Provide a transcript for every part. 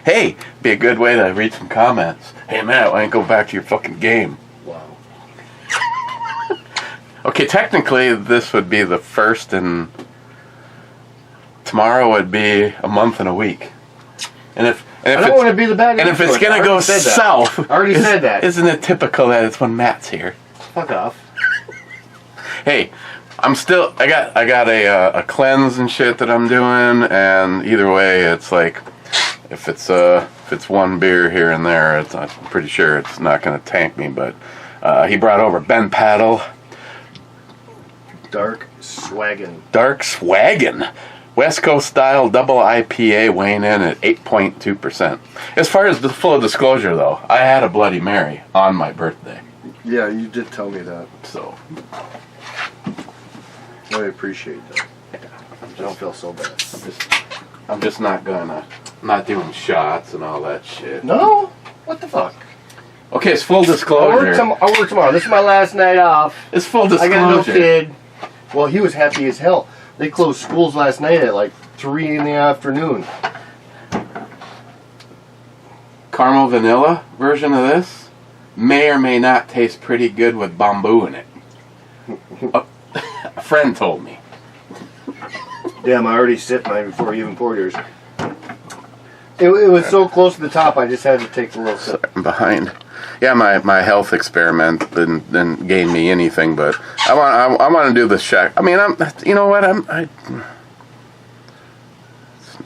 Hey, be a good way to read some comments. Hey, Matt, why don't you go back to your fucking game? Wow. Okay, technically, this would be the first, and tomorrow would be a month and a week. And if I don't want to be the bad guy. And if it's gonna go south, I already said that. Isn't it typical that it's when Matt's here? Fuck off. Hey, I got a cleanse and shit that I'm doing, and either way, it's like if it's one beer here and there, I'm pretty sure it's not gonna tank me. But he brought over Ben Paddle. Dankswagon. West Coast style double IPA weighing in at 8.2%. As far as the full disclosure, though, I had a Bloody Mary on my birthday. Yeah, you did tell me that. So I appreciate that. I don't feel so bad. I'm just not doing shots and all that shit. No? What the fuck? Okay, it's full disclosure. I work tomorrow. This is my last night off. It's full disclosure. I got no kid. Well, he was happy as hell. They closed schools last night at like 3 in the afternoon. Caramel vanilla version of this may or may not taste pretty good with bamboo in it. A friend told me. Damn, I already sipped mine before you even poured yours. It was so close to the top, I just had to take a little sip. I'm behind. Yeah, my health experiment didn't gain me anything, but I want to do the check. I mean, you know what? It's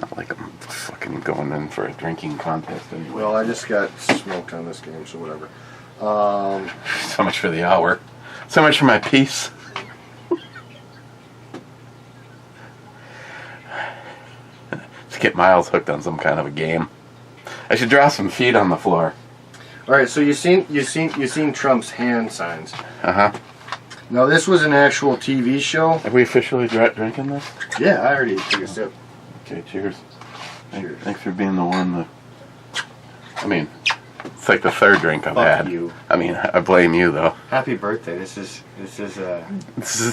not like I'm fucking going in for a drinking contest anyway. Well, I just got smoked on this game, so whatever. So much for the hour. So much for my piece. Let's get Miles hooked on some kind of a game. I should draw some feet on the floor. All right, so you seen Trump's hand signs. Uh-huh. Now, this was an actual TV show. Have we officially drinking this? Yeah, I already took a sip. Okay, cheers. Cheers. Thanks for being the one I mean, it's like the third drink I've had. You. I mean, I blame you, though. Happy birthday. This is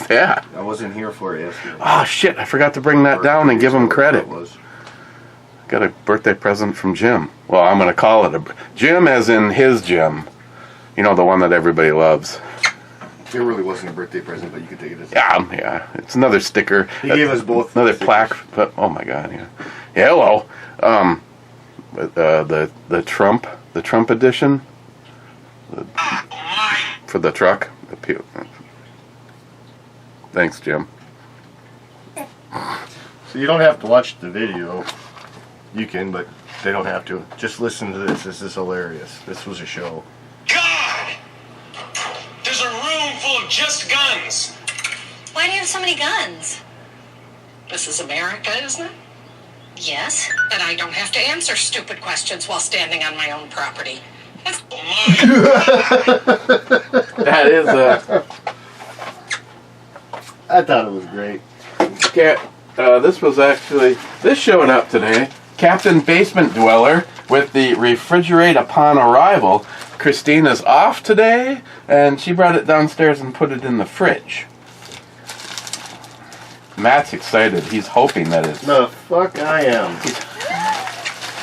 yeah. I wasn't here for it yesterday. Oh, shit, I forgot to bring that down and give him credit. Was. Got a birthday present from Jim. Well, I'm going to call it a... Jim as in his Jim. You know, the one that everybody loves. It really wasn't a birthday present, but you could take it as... Yeah. It's another sticker. He gave us both. Another plaque. But, oh, my God, yeah. Yeah, hello. The Trump edition. For the truck. Thanks, Jim. So you don't have to watch the video. You can, but they don't have to. Just listen to this. This is hilarious. This was a show. God! There's a room full of just guns. Why do you have so many guns? This is America, isn't it? Yes. And I don't have to answer stupid questions while standing on my own property. That's mine. That is I thought it was great. This showed up today. Captain Basement Dweller with the refrigerate upon arrival. Christina's off today, and she brought it downstairs and put it in the fridge. Matt's excited. He's hoping that it's... The fuck I am.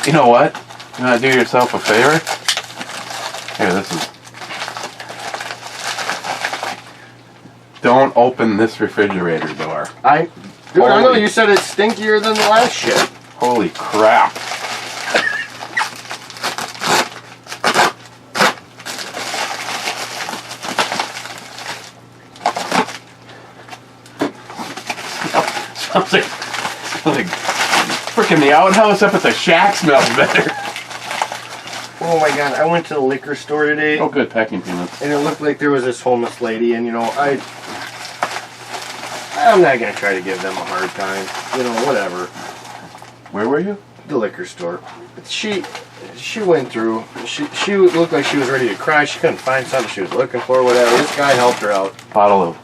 You know what? You want to do yourself a favor? Here, this is... Don't open this refrigerator door. I know you said it's stinkier than the last shit. Holy crap. Sounds like freaking the outhouse up at the shack smells better. Oh my God, I went to the liquor store today. Oh good, packing peanuts. And it looked like there was this homeless lady, and you know, I'm not gonna try to give them a hard time. You know, whatever. Where were you? The liquor store. She went through. She looked like she was ready to cry. She couldn't find something she was looking for. Whatever. This guy helped her out. Bottle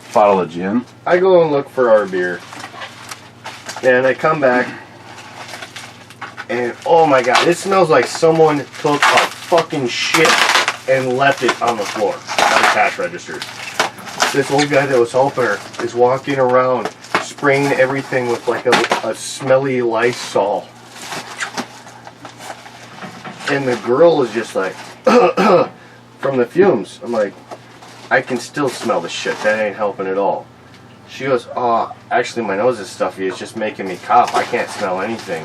of gin. I go and look for our beer, and I come back, and oh my God, it smells like someone took a fucking shit and left it on the floor on the cash registers. This old guy that was helping her is walking around spraying everything with like a smelly Lysol. And the girl was just like, from the fumes. I'm like, I can still smell the shit. That ain't helping at all. She goes, oh, actually my nose is stuffy. It's just making me cough. I can't smell anything.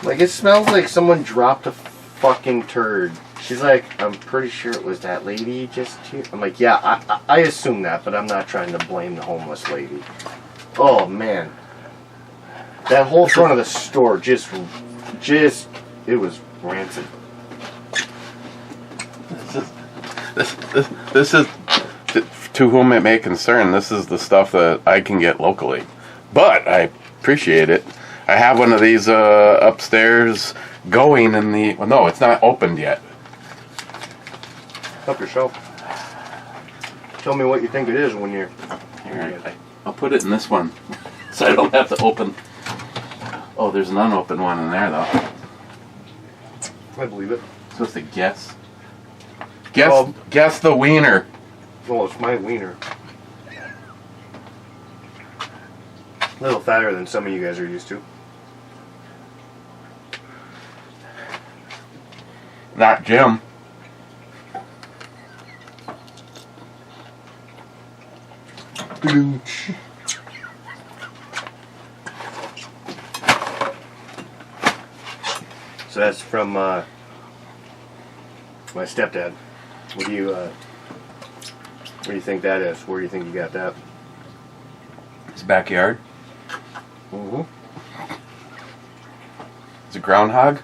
Like, it smells like someone dropped a fucking turd. She's like, I'm pretty sure it was that lady just here. I'm like, yeah, I assume that, but I'm not trying to blame the homeless lady. Oh, man. That whole front of the store just, it was rancid. This is, to whom it may concern, this is the stuff that I can get locally. But I appreciate it. I have one of these upstairs going in the... Well, no, it's not opened yet. Help yourself. Tell me what you think it is when you're... Here, I'll put it in this one so I don't have to open... Oh, there's an unopened one in there, though. I believe it. Supposed to guess. Guess the wiener. Oh, it's my wiener. A little fatter than some of you guys are used to. Not Jim. So that's from my stepdad. What do you think that is? Where do you think you got that? His backyard. Mm-hmm. It's a groundhog.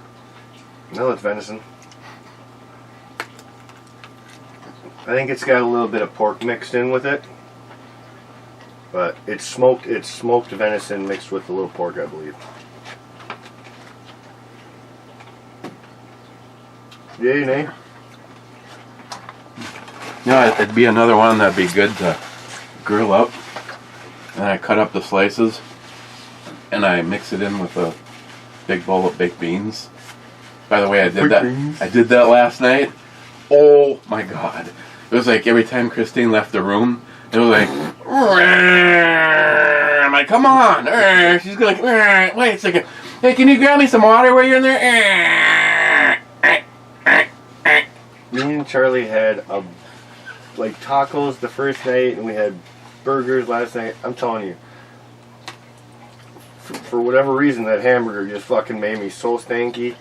No, it's venison. I think it's got a little bit of pork mixed in with it. But it's smoked venison mixed with a little pork, I believe. Yay, nay? Yeah, it'd be another one that'd be good to grill up. And I cut up the slices and I mix it in with a big bowl of baked beans. By the way, I did that last night. Oh my god. It was like every time Christine left the room, it was like, I'm like, come on. She's like, wait a second. Hey, can you grab me some water while you're in there? Me and Charlie had like tacos the first night, and we had burgers last night. I'm telling you, for whatever reason, that hamburger just fucking made me so stanky.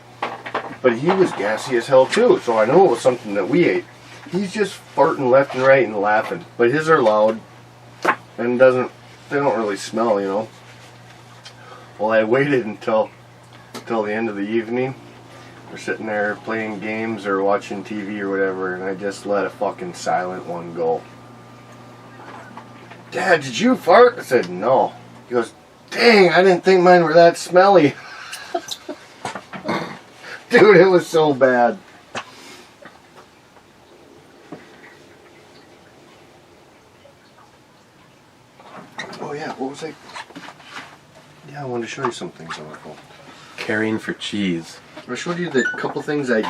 But he was gassy as hell too, so I know it was something that we ate. He's just farting left and right and laughing, but his are loud and they don't really smell, you know. Well, I waited until the end of the evening. We're sitting there playing games or watching TV or whatever, and I just let a fucking silent one go. Dad, did you fart? I said, no. He goes, dang, I didn't think mine were that smelly. Dude, it was so bad. Oh yeah, what was I? Yeah, I wanted to show you some things on my phone. Caring for cheese. I showed you the couple things I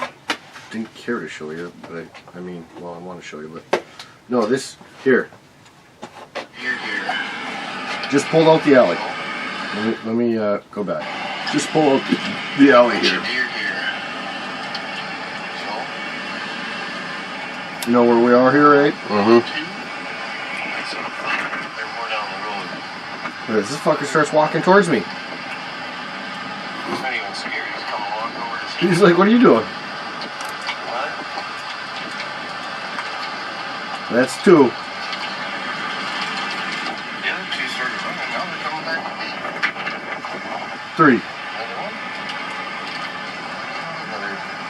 didn't care to show you, but I mean, well, I want to show you, but no, this here. Just pulled out the alley. Let me go back. Just pull out the alley here. You know where we are here, right? Mm-hmm. This fucker starts walking towards me. He's like, what are you doing? That's two. Three.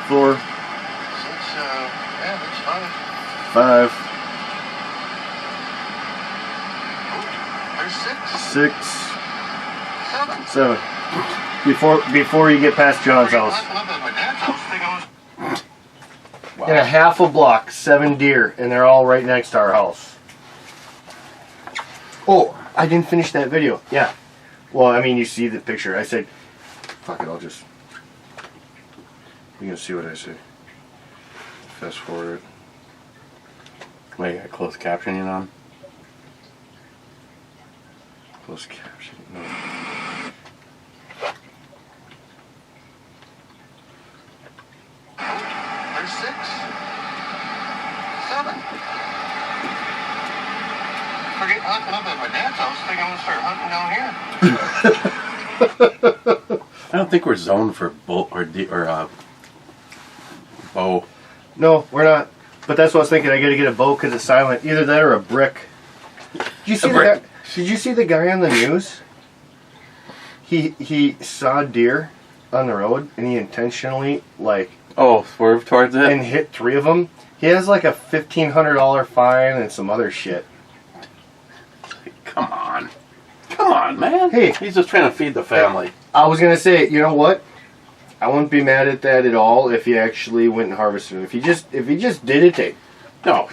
4. 5. 6. 7. Before you get past John's house. Wow. In a half a block, 7 deer, and they're all right next to our house. Oh, I didn't finish that video. Yeah. Well, I mean, you see the picture. I said, fuck it, I'll just... You can see what I say. Fast forward it. Wait, got closed captioning on? Closed caption. No. forget hunting up at my dad's house. I think I'm gonna start hunting down here. I don't think we're zoned for bow. No, we're not. But that's what I was thinking. I gotta get a bow because it's silent. Either that or a brick. Did you see the guy on the news? He saw deer on the road and he intentionally swerve towards it and hit 3 of them. He has like a $1,500 fine and some other shit. Come on, man. Hey, he's just trying to feed the family. I was gonna say, you know what? I wouldn't be mad at that at all if he actually went and harvested him. If he just did it to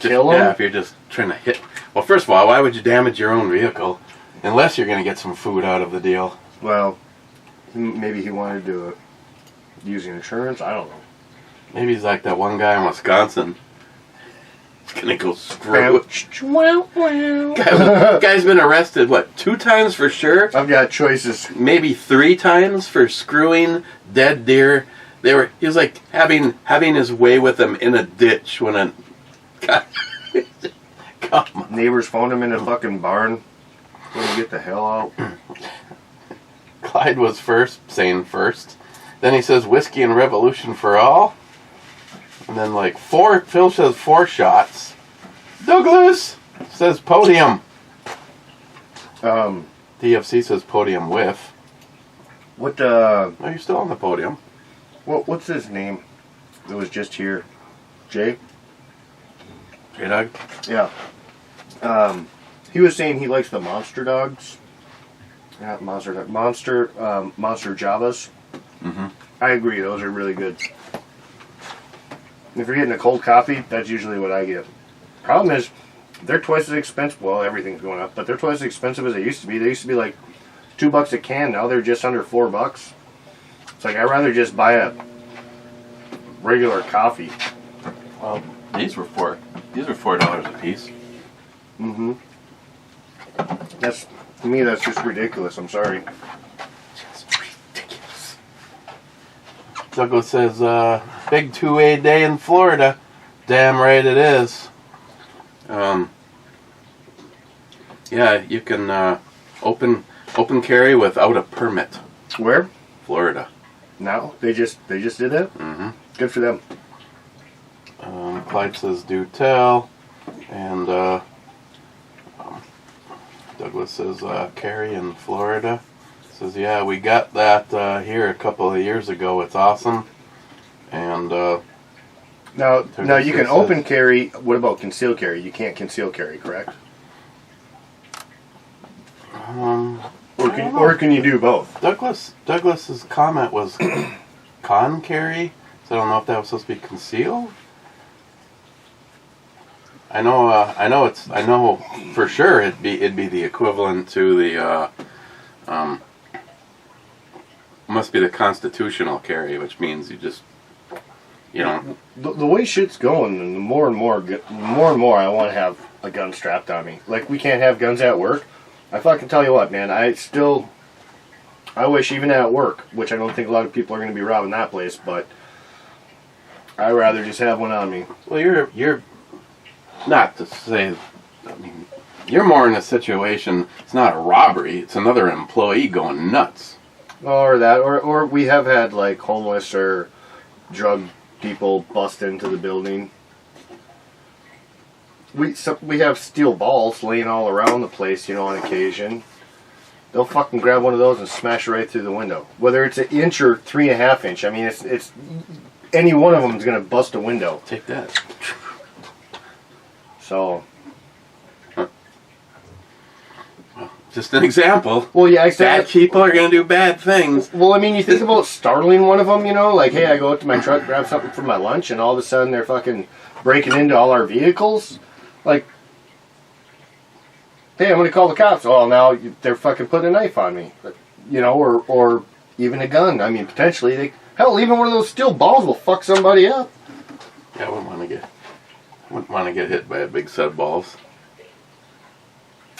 kill him. Yeah, if you're just trying to hit. Well, first of all, why would you damage your own vehicle unless you're going to get some food out of the deal? Well, maybe he wanted to use the insurance. I don't know. Maybe he's like that one guy in Wisconsin. He's going to go screw it. Guy's been arrested, 2 times for sure? I've got choices. Maybe 3 times for screwing dead deer. He was like having his way with them in a ditch when a guy... Come on. Neighbors found him in a fucking barn. Couldn't get the hell out. Clyde was saying first. Then he says whiskey and revolution for all. And then Phil says 4 shots. Douglas says podium. DFC says podium whiff. What Oh, you're still on the podium. what's his name? It was just here. Jay? J-Dog? Yeah. He was saying he likes the monster dogs. Not monster dog. Monster Javas. Mm-hmm. I agree, those are really good. If you're getting a cold coffee, that's usually what I get. Problem is, they're twice as expensive. Well, everything's going up, but they're twice as expensive as they used to be. They used to be like $2 a can. Now they're just under $4. It's like I'd rather just buy a regular coffee. Well, these were $4 a piece. Mm-hmm. To me, that's just ridiculous. I'm sorry. Just ridiculous. Douglas says, big 2A day in Florida. Damn right it is. Yeah, you can open carry without a permit. Where? Florida. Now? They just did that? Mm-hmm. Good for them. Clyde says do tell. And Douglas says carry in Florida. Says, yeah, we got that here a couple of years ago. It's awesome. And now you can open carry. What about conceal carry? You can't conceal carry, correct? Or can you do both? Douglas's comment was con carry. So I don't know if that was supposed to be concealed. I know for sure it'd be the equivalent to the must be the constitutional carry, which means The way shit's going, and the more and more I want to have a gun strapped on me. Like, we can't have guns at work. I fucking tell you what, man. I wish even at work, which I don't think a lot of people are going to be robbing that place, but I'd rather just have one on me. Well, you're not to say. I mean, you're more in a situation. It's not a robbery. It's another employee going nuts. Or that, or we have had like homeless or drug people bust into the building. We have steel balls laying all around the place, on occasion. They'll fucking grab one of those and smash it right through the window. Whether it's an inch or 3.5 inch, I mean, it's any one of them is gonna bust a window. Take that. So. Just an example. Well, yeah, bad people are going to do bad things. Well, I mean, you think about startling one of them, like, hey, I go out to my truck, grab something for my lunch, and all of a sudden they're fucking breaking into all our vehicles. Like, hey, I'm going to call the cops. Oh, now they're fucking putting a knife on me. Or even a gun. I mean, potentially. Hell, even one of those steel balls will fuck somebody up. Yeah, I wouldn't want to get hit by a big set of balls.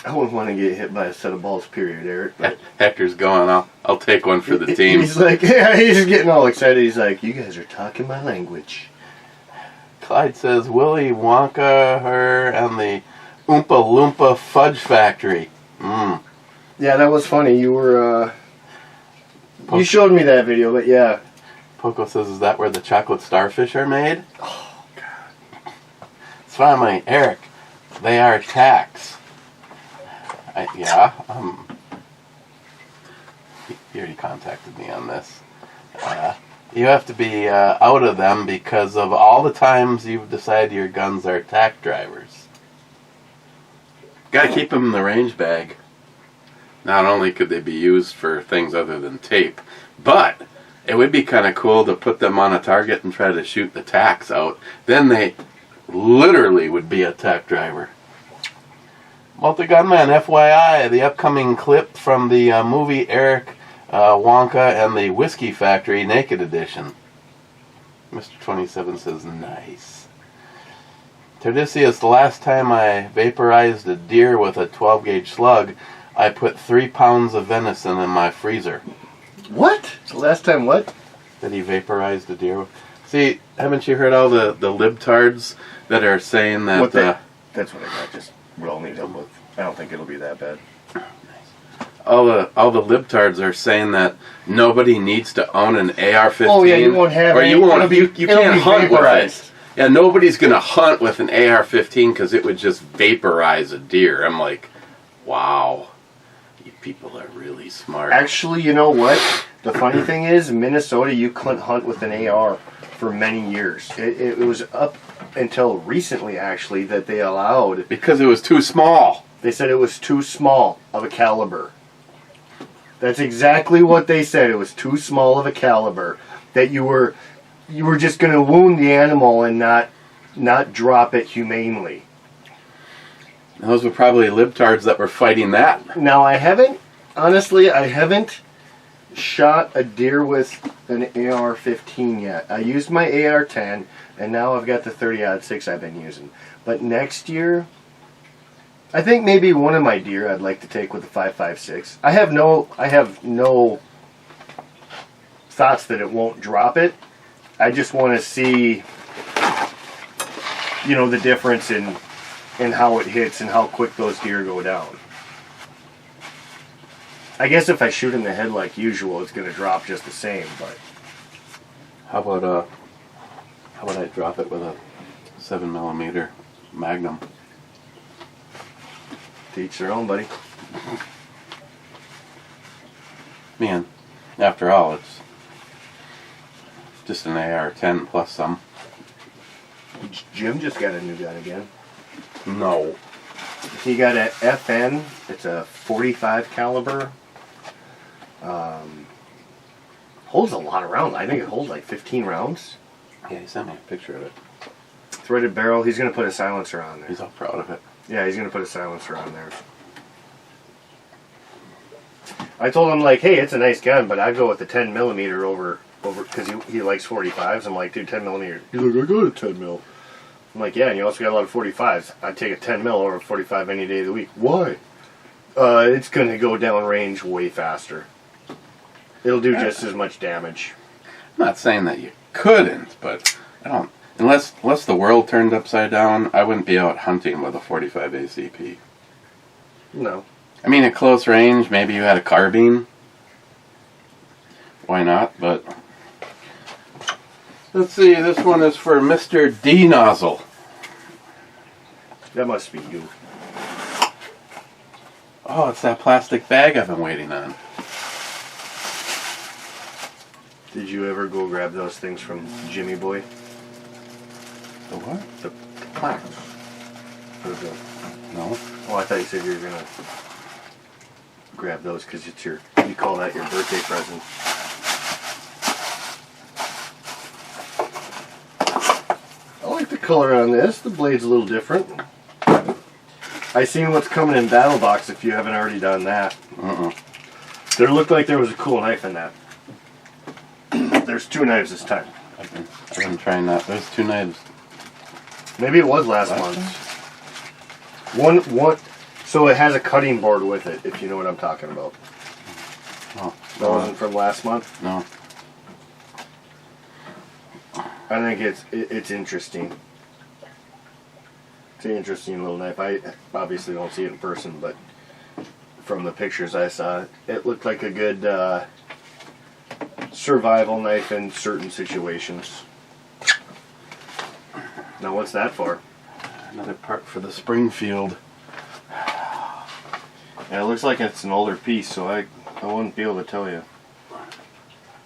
I wouldn't want to get hit by a set of balls, period, Eric. Hector's going, I'll take one for the team. He's like, yeah, he's getting all excited. He's like, you guys are talking my language. Clyde says, Willy Wonka, her, and the Oompa Loompa Fudge Factory. Mmm. Yeah, that was funny. You were, you showed me that video, but yeah. Poco says, is that where the chocolate starfish are made? Oh, God. It's finally, Eric, they are tax. Yeah, he already contacted me on this. You have to be out of them because of all the times you've decided your guns are tack drivers. Gotta keep them in the range bag. Not only could they be used for things other than tape, but it would be kind of cool to put them on a target and try to shoot the tacks out. Then they literally would be a tack driver. Multi-Gunman, FYI, the upcoming clip from the movie Eric Wonka and the Whiskey Factory Naked Edition. Mr. 27 says, nice. Terdicius, the last time I vaporized a deer with a 12-gauge slug, I put 3 pounds of venison in my freezer. What? The last time what? That he vaporized a deer with. See, haven't you heard all the libtards that are saying that... That's what I got, just what I'll need help with. I don't think it'll be that bad. All the libtards are saying that nobody needs to own an AR-15. Oh yeah, you won't have or any. You won't. You can't be hunt vaporized. with it. Yeah, nobody's gonna hunt with an AR-15 because it would just vaporize a deer. I'm like, wow, you people are really smart. Actually, you know what? The funny thing is, in Minnesota, you couldn't hunt with an AR for many years. It was up until recently, actually, that they allowed. Because it was too small. They said it was too small of a caliber. That's exactly what they said. It was too small of a caliber. That you were just going to wound the animal and not drop it humanely. Those were probably libtards that were fighting that. Now, I haven't shot a deer with an AR-15 yet. I used my AR-10, and now I've got the 30-06 I've been using. But next year, I think maybe one of my deer I'd like to take with the 5.56. I have no thoughts that it won't drop it. I just want to see, you know, the difference in how it hits and how quick those deer go down. I guess if I shoot in the head like usual, it's going to drop just the same. But how about I drop it with a 7mm Magnum? To each their own, buddy. Man, after all, it's just an AR-10 plus some. Jim just got a new gun again. No. He got a FN. It's a 45 caliber. Holds a lot of rounds. I think it holds like 15 rounds. Yeah, he sent me a picture of it. Threaded barrel. He's going to put a silencer on there. He's all proud of it. Yeah, he's going to put a silencer on there. I told him, like, hey, it's a nice gun, but I'd go with the 10mm over because he likes 45s. I'm like, dude, 10mm. He's like, I got a 10 mil. I'm like, yeah, and you also got a lot of 45s. I'd take a 10 mil over a 45 any day of the week. Why? It's going to go down range way faster. It'll do just as much damage. I'm not saying that you couldn't, but I don't. Unless the world turned upside down, I wouldn't be out hunting with a 45 ACP. No. I mean, at close range, maybe you had a carbine. Why not? But let's see. This one is for Mr. D Nozzle. That must be you. Oh, it's that plastic bag I've been waiting on. Did you ever go grab those things from Jimmy Boy? The what? The plaques. No. Oh, I thought you said you were gonna grab those because you call that your birthday present. I like the color on this. The blade's a little different. I seen what's coming in Battle Box if you haven't already done that. There looked like there was a cool knife in that. There's 2 knives this time. I've been trying that. There's 2 knives. Maybe it was last month. One. So it has a cutting board with it, if you know what I'm talking about. Oh, That wasn't from last month. no. I think it's interesting. It's an interesting little knife. I obviously don't see it in person, but from the pictures I saw, it looked like a good survival knife in certain situations. Now, what's that for? Another part for the Springfield. Yeah, it looks like it's an older piece, so I wouldn't be able to tell you.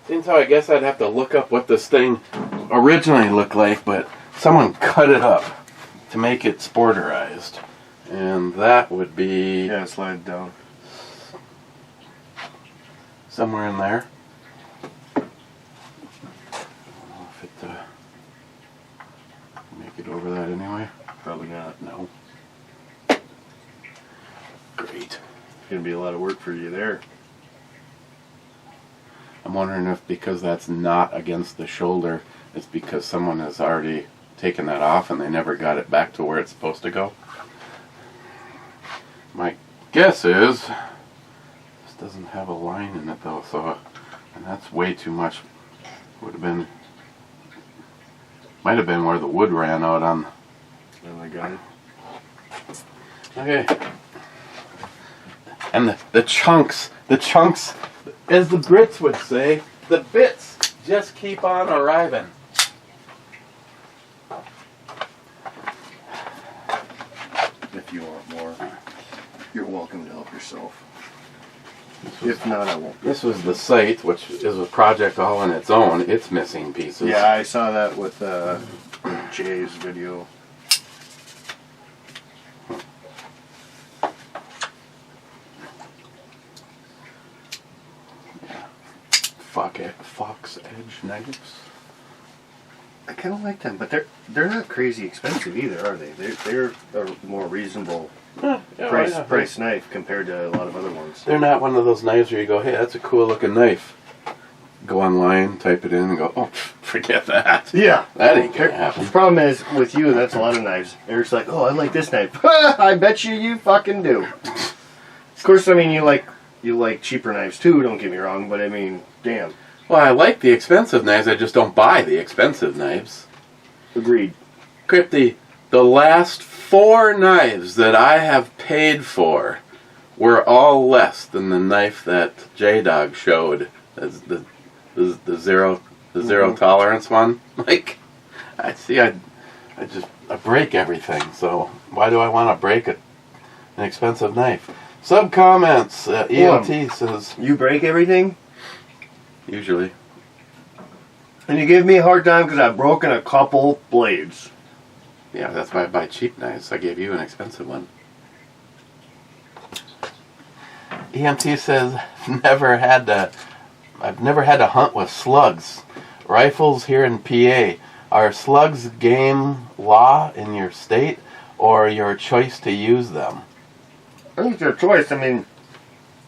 Seems how I guess I'd have to look up what this thing originally looked like, but someone cut it up to make it sporterized. And that would be Yeah, slide down. somewhere in there. I don't know if it make it over that anyway. Probably not. No. Great. It's gonna be a lot of work for you there. I'm wondering if because that's not against the shoulder, it's because someone has already taken that off and they never got it back to where it's supposed to go. My guess is this doesn't have a line in it though, so and that's way too much. Would have been, might have been where the wood ran out on. Oh my god. Okay. And the chunks, as the Brits would say, the bits just keep on arriving. If you want more, you're welcome to help yourself. If not, I won't. This was the site, which is a project all on its own. It's missing pieces. Yeah, I saw that with Jay's video. Fox edge knives. I kind of like them, but they're not crazy expensive either, are they? They're a more reasonable price knife compared to a lot of other ones. They're not one of those knives where you go, hey, that's a cool looking knife. Go online, type it in, and go, oh, forget that. Yeah. That ain't gonna happen. The problem is, with you, that's a lot of knives. Eric's like, oh, I like this knife. I bet you fucking do. Of course, I mean, you like cheaper knives too, don't get me wrong, but I mean, damn. Well, I like the expensive knives, I just don't buy the expensive knives. Agreed. Crip, the last 4 knives that I have paid for were all less than the knife that J-Dog showed as the zero tolerance one. Like, I break everything, so why do I want to break an expensive knife? Sub comments, EMT says, You break everything? usually. And you give me a hard time because I've broken a couple blades. Yeah, that's why I buy cheap knives. I gave you an expensive one. EMT says, I've never had to hunt with slugs. Rifles here in PA. Are slugs game law in your state or your choice to use them? I think it's their choice. I mean,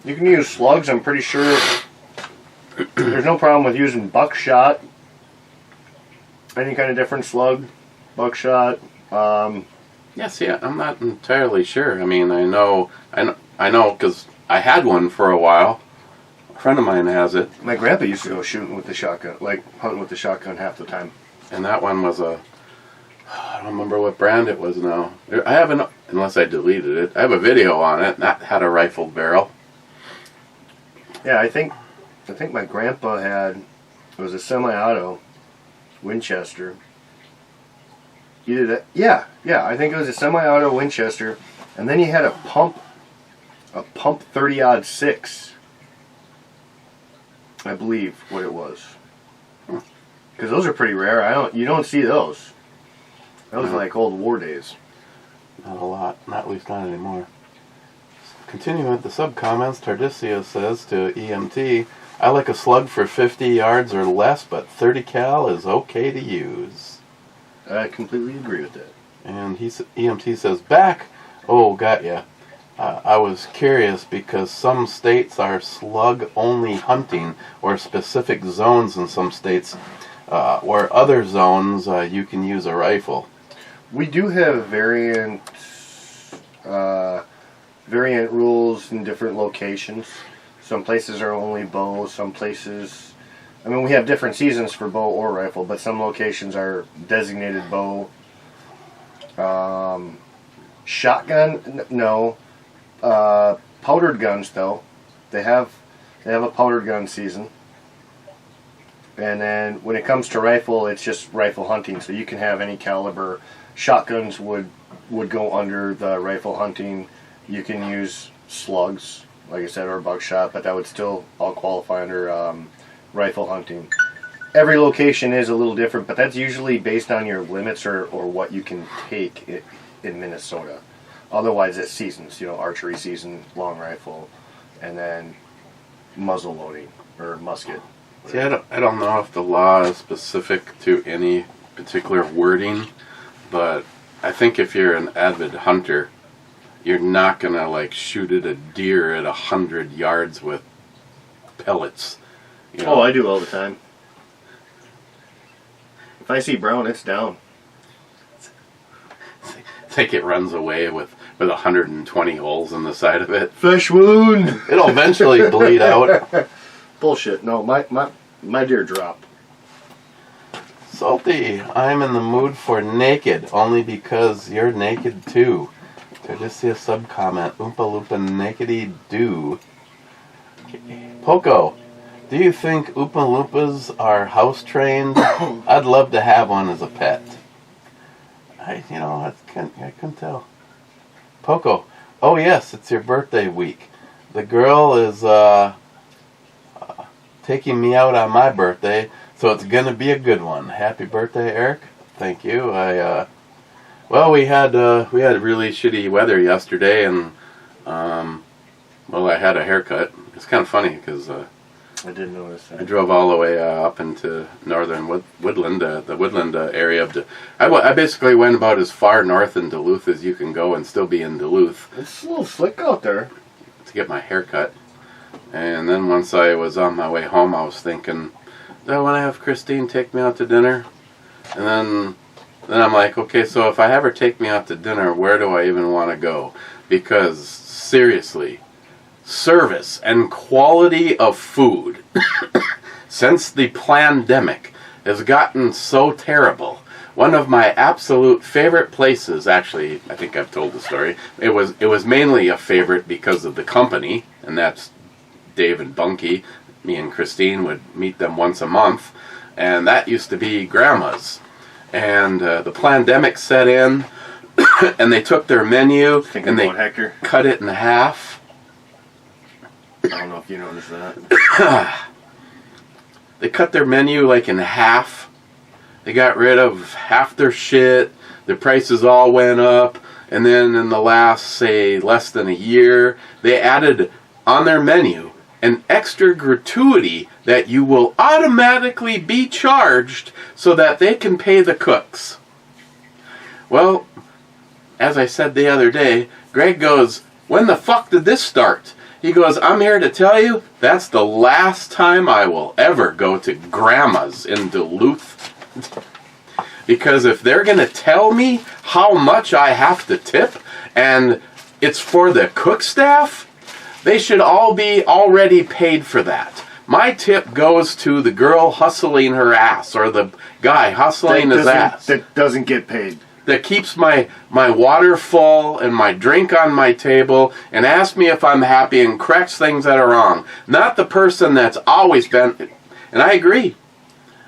you can use slugs, I'm pretty sure. There's no problem with using buckshot. Any kind of different slug. Buckshot. Yes, yeah, I'm not entirely sure. I mean, I know, because I had one for a while. A friend of mine has it. My grandpa used to go shooting with the shotgun, like hunting with the shotgun half the time. And that one was I don't remember what brand it was now. I haven't, unless I deleted it. I have a video on it, and that had a rifled barrel. Yeah, I think my grandpa had, it was a semi-auto Winchester. Either that, yeah, I think it was a semi-auto Winchester, and then he had a pump 30-06. I believe what it was. Because those are pretty rare. You don't see those. That was like old war days. Not a lot, not at least not anymore. Continuing with the sub-comments, Tardisio says to EMT, I like a slug for 50 yards or less, but 30 cal is okay to use. I completely agree with that. And EMT says, back! Oh, got ya. I was curious because some states are slug-only hunting or specific zones in some states, where other zones you can use a rifle. We do have variant rules in different locations. Some places are only bow, some places... I mean, we have different seasons for bow or rifle, but some locations are designated bow. Shotgun, no. Powdered guns, though. They have a powdered gun season. And then when it comes to rifle, it's just rifle hunting. So you can have any caliber. Shotguns would go under the rifle hunting. You can use slugs, like I said, or buckshot, but that would still all qualify under rifle hunting. Every location is a little different, but that's usually based on your limits or what you can take in Minnesota. Otherwise, it's seasons. Archery season, long rifle, and then muzzle loading or musket. See, I don't know if the law is specific to any particular wording, but I think if you're an avid hunter, you're not gonna like shoot at a deer at 100 yards with pellets. Oh, I do all the time. If I see brown, it's down. I think it runs away with 120 holes in the side of it. Flesh wound. It'll eventually bleed out. Bullshit. No, my deer drop. Salty, I'm in the mood for naked, only because you're naked too. Did I just see a sub-comment? Oompa Loompa nakedy do. Poco, do you think Oompa Loompas are house trained? I'd love to have one as a pet. I couldn't tell. Poco, oh yes, it's your birthday week. The girl is taking me out on my birthday, so it's gonna be a good one. Happy birthday, Eric. Thank you. Well, we had really shitty weather yesterday, and I had a haircut. It's kind of funny because I didn't notice that. I drove all the way up into northern Woodland, the Woodland area. I basically went about as far north in Duluth as you can go and still be in Duluth. It's a little slick out there. To get my hair cut. And then once I was on my way home, I was thinking, do I want to have Christine take me out to dinner? And then I'm like, okay, so if I have her take me out to dinner, where do I even want to go? Because, seriously, service and quality of food since the pandemic has gotten so terrible. One of my absolute favorite places, actually, I think I've told the story, it was mainly a favorite because of the company, and that's Dave and Bunky. Me and Christine would meet them once a month, and that used to be Grandma's. And the pandemic set in, and they took their menu and they cut it in half. I don't know if you noticed that. They cut their menu like in half. They got rid of half their shit. The prices all went up. And then in the last, say, less than a year, they added on their menu an extra gratuity that you will automatically be charged so that they can pay the cooks. Well, as I said the other day, Greg goes, when the fuck did this start? He goes, I'm here to tell you, that's the last time I will ever go to Grandma's in Duluth. Because if they're going to tell me how much I have to tip, and it's for the cook staff, they should all be already paid for that. My tip goes to the girl hustling her ass, or the guy hustling his ass. That doesn't get paid. That keeps my water full and my drink on my table and asks me if I'm happy and corrects things that are wrong. Not the person that's always been... And I agree.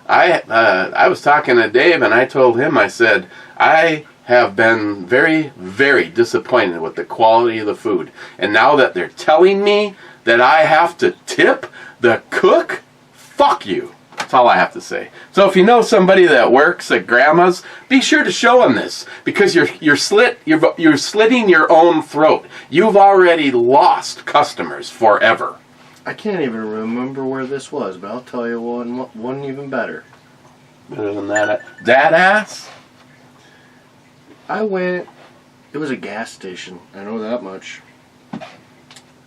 I was talking to Dave and I told him, I said, I have been very, very disappointed with the quality of the food. And now that they're telling me that I have to tip the cook, fuck you. That's all I have to say. So if you know somebody that works at Grandma's, be sure to show them this, because you're slitting your own throat. You've already lost customers forever. I can't even remember where this was, but I'll tell you one even better. Better than that, that ass. I went. It was a gas station. I know that much.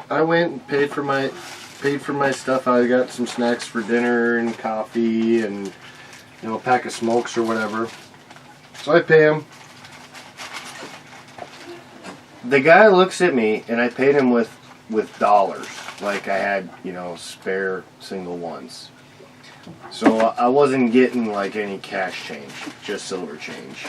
I went and paid for my stuff. I got some snacks for dinner and coffee and a pack of smokes or whatever. So I pay him. The guy looks at me and I paid him with dollars, like I had spare single ones. So I wasn't getting like any cash change, just silver change.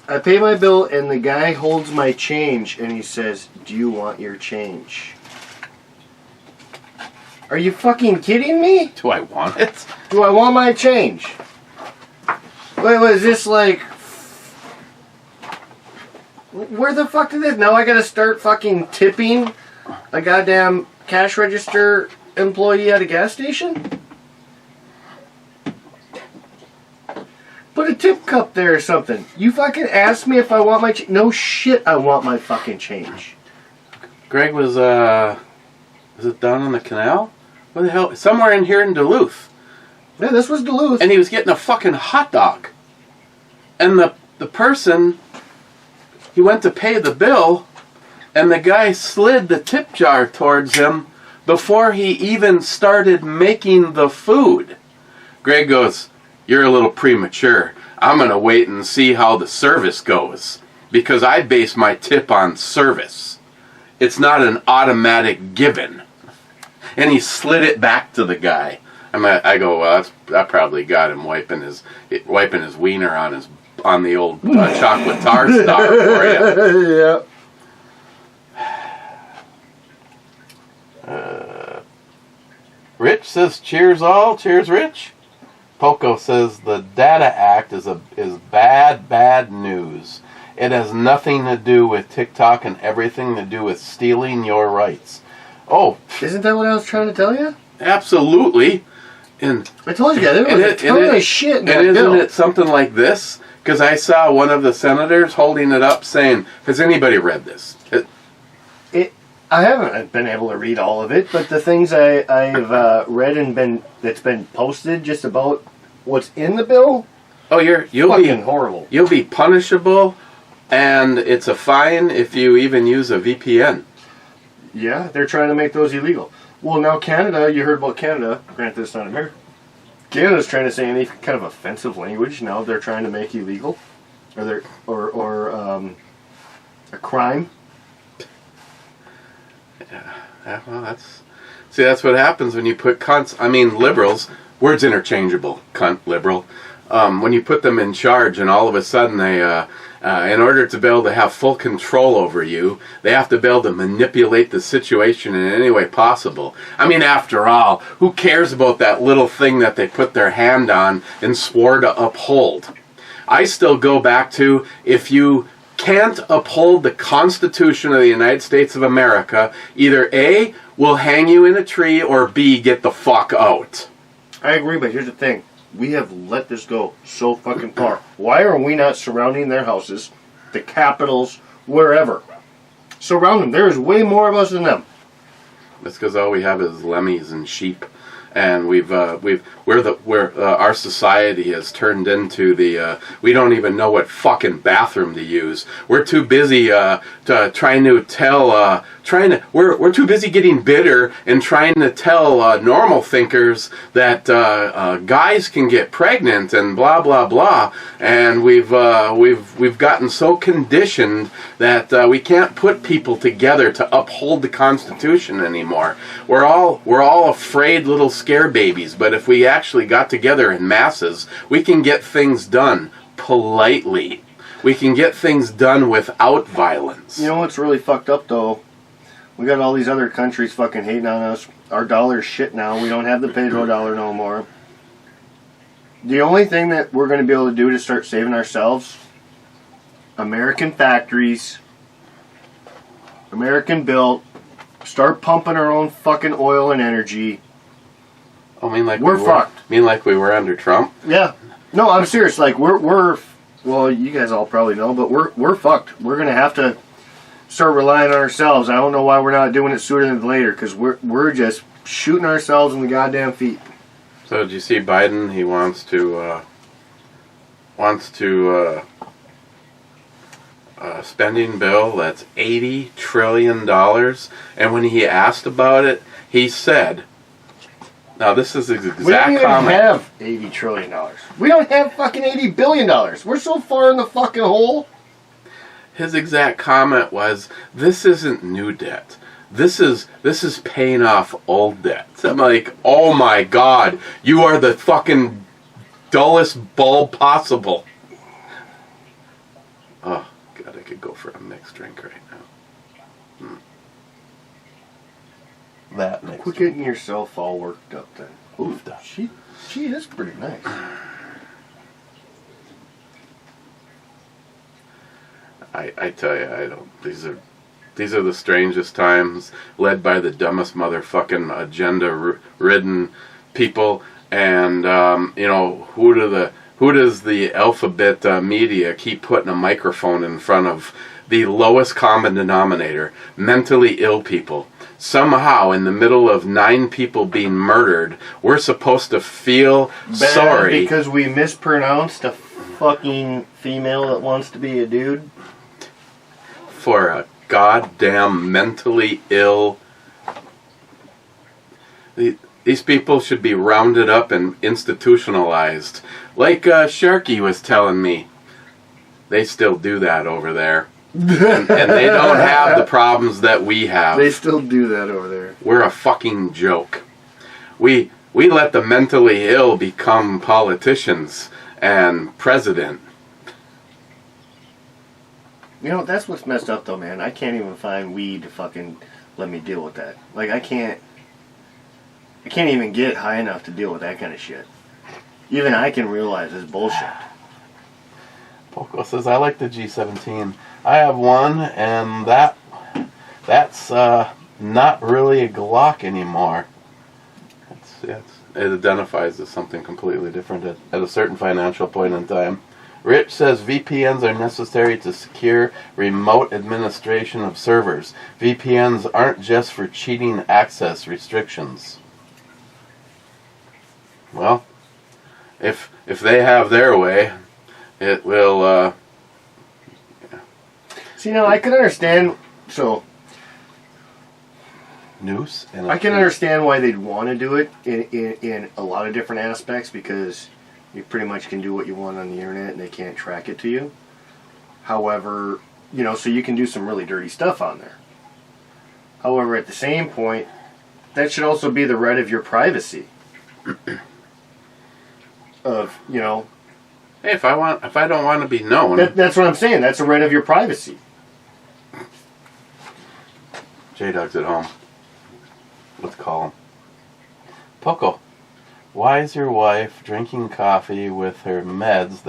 I pay my bill, and the guy holds my change, and he says, "Do you want your change?" Are you fucking kidding me? Do I want it? Do I want my change? Wait, is this like... Where the fuck did this... Now I gotta start fucking tipping a goddamn cash register employee at a gas station? Put a tip cup there or something. You fucking asked me if I want my change. No shit, I want my fucking change. Greg was, is it down on the canal? What the hell? Somewhere in here in Duluth. Yeah, this was Duluth. And he was getting a fucking hot dog. And the person, he went to pay the bill, and the guy slid the tip jar towards him before he even started making the food. Greg goes, "You're a little premature. I'm going to wait and see how the service goes. Because I base my tip on service. It's not an automatic given." And he slid it back to the guy. I go, well, that probably got him wiping his wiener on the old chocolate tar star for you. Yeah. Rich says, "Cheers all, cheers Rich." Poco says the Data Act is bad news. It has nothing to do with TikTok and everything to do with stealing your rights. Oh, Isn't that what I was trying to tell you? absolutely. And I told you guys, there was a ton of shit in that and isn't bill. it something like this? Because I saw one of the senators holding it up saying, "Has anybody read this?" I haven't been able to read all of it, but the things I've read and that's been posted just about what's in the bill, Oh, you'll fucking be horrible. You'll be punishable, and it's a fine if you even use a VPN. Yeah, they're trying to make those illegal. Well, now Canada, you heard about Canada. Granted, it's not America. Canada's trying to say any kind of offensive language. Now they're trying to make illegal, or a crime. Yeah, well, that's what happens when you put liberals. Words interchangeable. Cunt, liberal. When you put them in charge, and all of a sudden they, in order to be able to have full control over you, they have to be able to manipulate the situation in any way possible. I mean, after all, who cares about that little thing that they put their hand on and swore to uphold? I still go back to, if you can't uphold the Constitution of the United States of America, either A, we'll hang you in a tree, or B, get the fuck out. I agree, but here's the thing. We have let this go so fucking far. Why are we not surrounding their houses, the capitals, wherever? Surround them. There is way more of us than them. That's because all we have is lemmies and sheep, and our society has turned into we don't even know what fucking bathroom to use. We're too busy we're too busy getting bitter and trying to tell normal thinkers that guys can get pregnant and blah blah blah, and we've gotten so conditioned that we can't put people together to uphold the Constitution anymore. We're all afraid little scare babies, but if we actually got together in masses, we can get things done politely. We can get things done without violence. You know what's really fucked up, though? We got all these other countries fucking hating on us. Our dollar's shit now. We don't have the petrodollar no more. The only thing that we're going to be able to do to start saving ourselves, American factories, American built, start pumping our own fucking oil and energy. I mean, like we're fucked. Mean like we were under Trump? Yeah. No, I'm serious. Like we're well, you guys all probably know, but we're fucked. We're gonna have to start relying on ourselves. I don't know why we're not doing it sooner than later, because we're just shooting ourselves in the goddamn feet. So did you see Biden? He wants to spending bill that's $80 trillion, and when he asked about it, he said, now this is his exact we don't even comment. have $80 trillion. We don't have fucking $80 billion. We're so far in the fucking hole. His exact comment was, "This isn't new debt. This is paying off old debt." So I'm like, oh my God, you are the fucking dullest bulb possible. God, I could go for a mixed drink right now. That mixed Quit drink. getting yourself all worked up then. Oofed up. She is pretty nice. I tell you, I don't. These are the strangest times, led by the dumbest motherfucking agenda-ridden people, and who does the alphabet media keep putting a microphone in front of? The lowest common denominator, mentally ill people. Somehow, in the middle of 9 people being murdered, we're supposed to feel sorry because we mispronounced a fucking female that wants to be a dude. For a goddamn mentally ill. These people should be rounded up and institutionalized. Like Sharky was telling me. They still do that over there. and they don't have the problems that we have. They still do that over there. We're a fucking joke. We let the mentally ill become politicians and president. You know, that's what's messed up though, man. I can't even find weed to fucking let me deal with that. Like, I can't even get high enough to deal with that kind of shit. Even I can realize it's bullshit. Poco says, I like the G17. I have one, and that's not really a Glock anymore. It identifies as something completely different at a certain financial point in time. Rich says VPNs are necessary to secure remote administration of servers. VPNs aren't just for cheating access restrictions. Well, if they have their way, it will. See, now I can understand. So Noose. And I can understand why they'd want to do it in a lot of different aspects, because you pretty much can do what you want on the internet and they can't track it to you. However, so you can do some really dirty stuff on there. However, at the same point, that should also be the right of your privacy. Hey, if I don't want to be known, that's what I'm saying. That's a right of your privacy. J-Dog's at home. Let's call him. Poco, why is your wife drinking coffee with her meds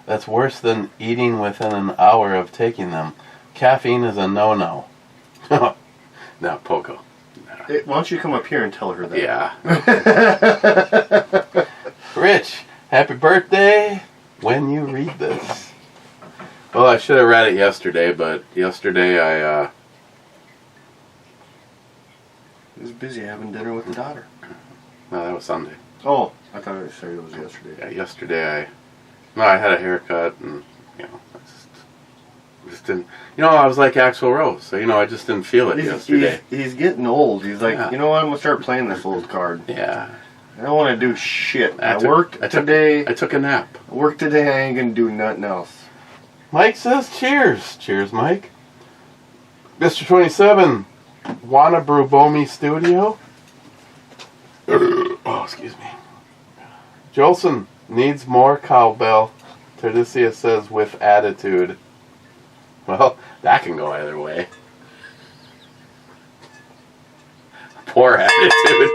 that's worse than eating within an hour of taking them? Caffeine is a no-no. No, Poco. No. Why don't you come up here and tell her that? Yeah. Rich, happy birthday when you read this. Well, I should have read it yesterday, but yesterday I was busy having dinner with the daughter. No, that was Sunday. Oh, I thought it was yesterday. Yeah, yesterday I had a haircut, and I just didn't. I was like Axl Rose, so I just didn't feel it yesterday. He's getting old. He's like, You know what? I'm gonna start playing this old card. Yeah. I don't want to do shit. I took a nap. I worked today. I ain't gonna do nothing else. Mike says, "Cheers, cheers, Mike." Mr. 27, wanna brew Bomi Studio? Oh, excuse me. Jolson needs more cowbell. Terdicia says, with attitude. Well, that can go either way. Poor attitude.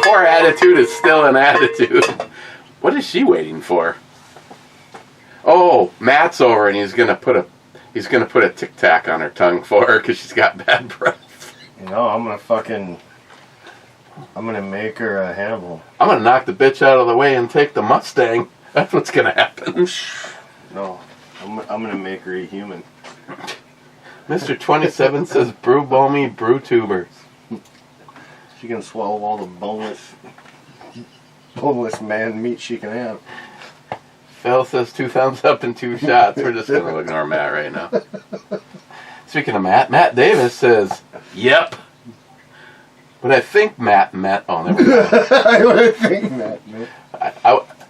Poor attitude is still an attitude. What is she waiting for? Oh, Matt's over and he's gonna put a Tic Tac on her tongue for her because she's got bad breath. I'm gonna make her a Hannibal. I'm gonna knock the bitch out of the way and take the Mustang. That's what's gonna happen. No, I'm gonna make her a human. Mr. 27 says, brew Bomi, brew tubers. She can swallow all the boneless man meat she can have. Phil says 2 thumbs up and 2 shots. We're just gonna ignore Matt right now. Speaking of Matt Davis says, yep. But I think Matt meant, oh, never mind. I think Matt meant.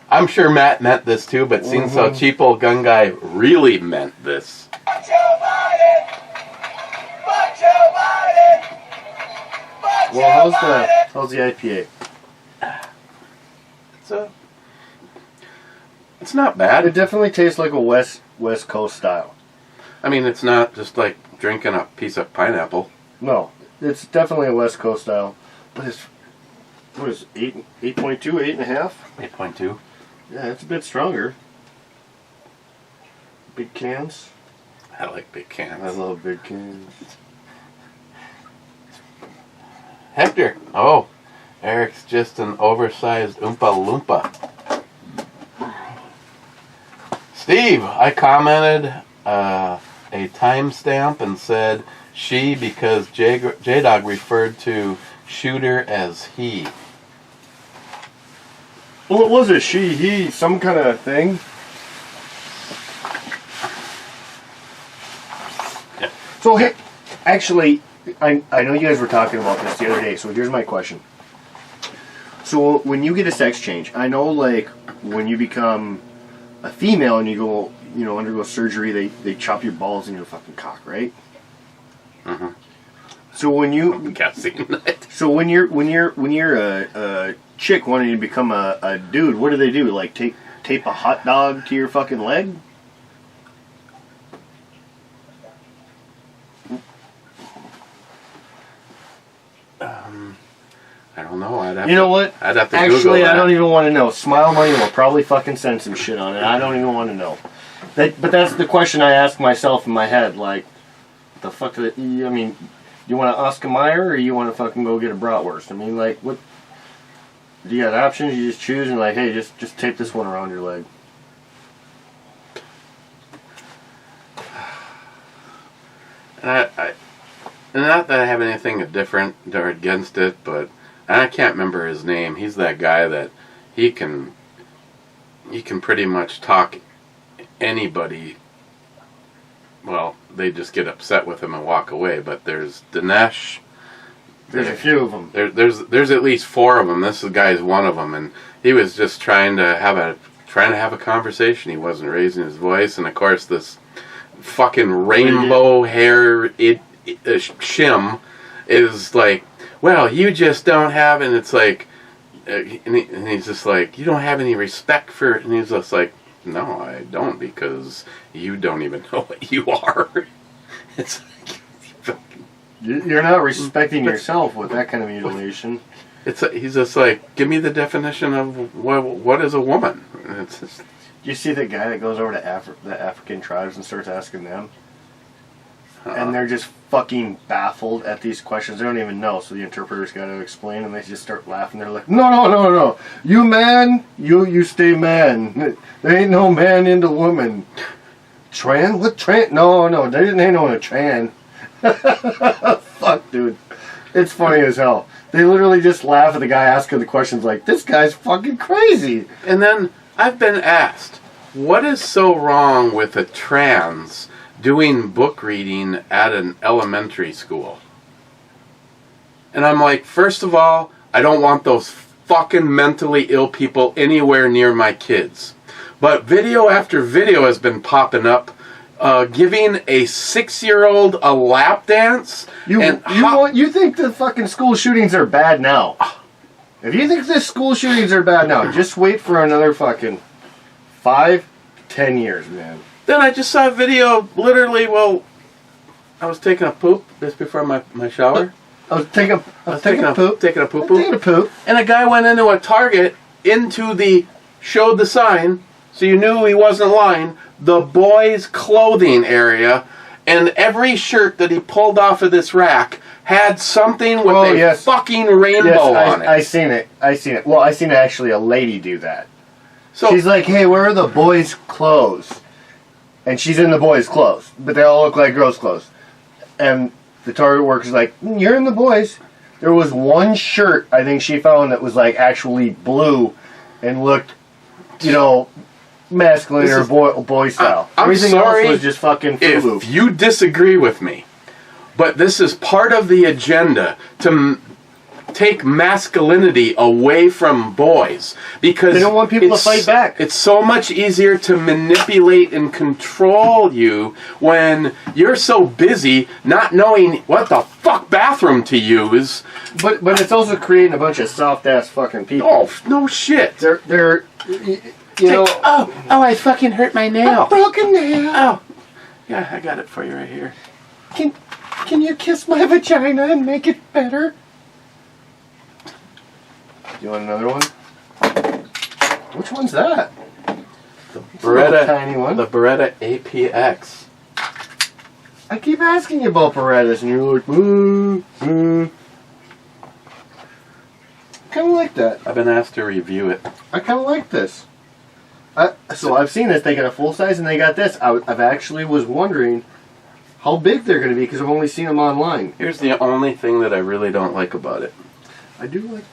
I'm sure Matt meant this too, but seeing how cheap old gun guy really meant this. Fuck Joe Biden! Fuck Joe Biden! Fuck Well, Joe Biden! how's the IPA? It's not bad. It definitely tastes like a West West Coast style. I mean, it's not just like drinking a piece of pineapple. No, it's definitely a West Coast style. But it's, what is it, 8.2, 8.5? 8.2. Yeah, it's a bit stronger. Big cans. I like big cans. I love big cans. Hector. Oh, Eric's just an oversized Oompa Loompa. Steve, I commented a timestamp and said she because J-Dog referred to Shooter as he. Well, it was a she, he, some kind of thing. Yeah. So, hey, actually, I know you guys were talking about this the other day, so here's my question. So, when you get a sex change, I know, like, when you become a female and you go, you know, undergo surgery, they chop your balls in your fucking cock, right? Mm-hmm. So when you it. so when you're a chick wanting to become a dude, what do they do? Like tape a hot dog to your fucking leg? I don't know. You know what? I'd have to Actually, Google that. I don't even want to know. Smile Money will probably fucking send some shit on it. I don't even want to know. But that's the question I ask myself in my head. Like, the fuck? I mean, you want to Oscar Mayer or you want to fucking go get a bratwurst? I mean, like, what? You got options. You just choose and like, hey, just tape this one around your leg. And I not that I have anything different or against it, but I can't remember his name. He's that guy that he can pretty much talk anybody. Well, they just get upset with him and walk away. But there's Dinesh. There's a few of them. There's at least 4 of them. This guy's one of them, and he was just trying to have a conversation. He wasn't raising his voice, and of course this fucking rainbow hair shim is like, well, you just don't have, and it's like, and he's just like, you don't have any respect for, and he's just like, no, I don't, because you don't even know what you are. It's like, you're not respecting yourself with that kind of mutilation. He's just like, give me the definition of what is a woman. And it's just, You see the guy that goes over to the African tribes and starts asking them? And they're just fucking baffled at these questions. They don't even know, so the interpreter's got to explain, and they just start laughing. They're like, no. You man, you stay man. There ain't no man into woman. Tran? What Tran? No, they ain't no a Tran. Fuck, dude. It's funny as hell. They literally just laugh at the guy asking the questions like, this guy's fucking crazy. And then I've been asked, what is so wrong with a trans doing book reading at an elementary school? And I'm like, first of all, I don't want those fucking mentally ill people anywhere near my kids. But video after video has been popping up, giving a 6-year-old a lap dance. You think the fucking school shootings are bad now? If you think the school shootings are bad now, just wait for another fucking 5-10 years, man. Then I just saw a video, literally, I was taking a poop just before my shower. I was taking a poop. Taking a poo-poo. And a guy went into a Target, showed the sign, so you knew he wasn't lying, the boys' clothing area, and every shirt that he pulled off of this rack had something with a fucking rainbow on it. I seen it. Well, I seen actually a lady do that. So she's like, hey, where are the boys' clothes? And she's in the boys' clothes, but they all look like girls' clothes. And the Target worker's like, you're in the boys'. There was one shirt I think she found that was like actually blue and looked, masculine or boy style. Everything else was just fucking FUBU. If you disagree with me, but this is part of the agenda to take masculinity away from boys, because they don't want people to fight back. It's so much easier to manipulate and control you when you're so busy not knowing what the fuck bathroom to use. But it's also creating a bunch of soft ass fucking people. Oh no shit! You know, I fucking hurt my nail. broken nail. Oh, yeah, I got it for you right here. Can you kiss my vagina and make it better? You want another one? Which one's that? The It's a little Beretta, tiny one. the Beretta APX. I keep asking you about Berettas, and you're like, kind of like that. I've been asked to review it. I kind of like this. So I've seen this. They got a full size, and they got this. I've actually was wondering how big they're going to be because I've only seen them online. Here's the only thing that I really don't like about it. I do like.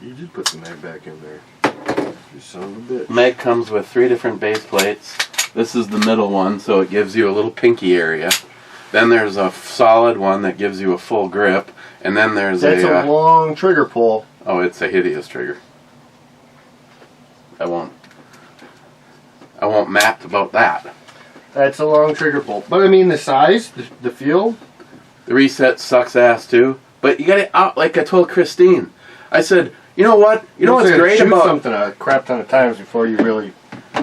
You did put the mag back in there. You son of a bitch. Mag comes with 3 different base plates. This is the middle one, so it gives you a little pinky area. Then there's a solid one that gives you a full grip, and then there's That's a long trigger pull. oh, it's a hideous trigger. I won't map about that. That's a long trigger pull. But I mean, the size, the feel. The reset sucks ass too, but you got it out. Like I told Christine, I said, you know what? You know what's great shoot about something a crap ton of times before you really.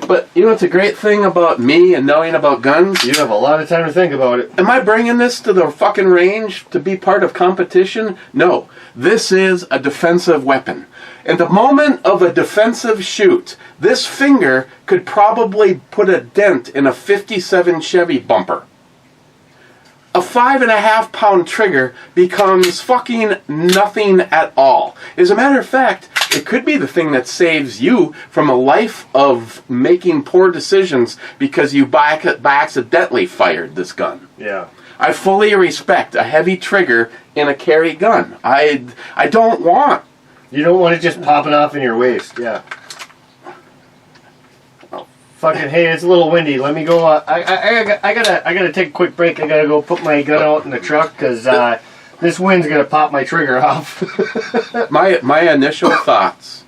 But you know what's a great thing about me and knowing about guns? You have a lot of time to think about it. Am I bringing this to the fucking range to be part of competition? No. This is a defensive weapon. In the moment of a defensive shoot, this finger could probably put a dent in a 57 Chevy bumper. A 5.5 pound trigger becomes fucking nothing at all. As a matter of fact, it could be the thing that saves you from a life of making poor decisions because you by accidentally fired this gun. Yeah. I fully respect a heavy trigger in a carry gun. I don't want. You don't want it just popping off in your waist. Yeah. Fucking hey, it's a little windy. Let me go. I gotta take a quick break. I gotta go put my gun out in the truck because this wind's gonna pop my trigger off. My initial thoughts,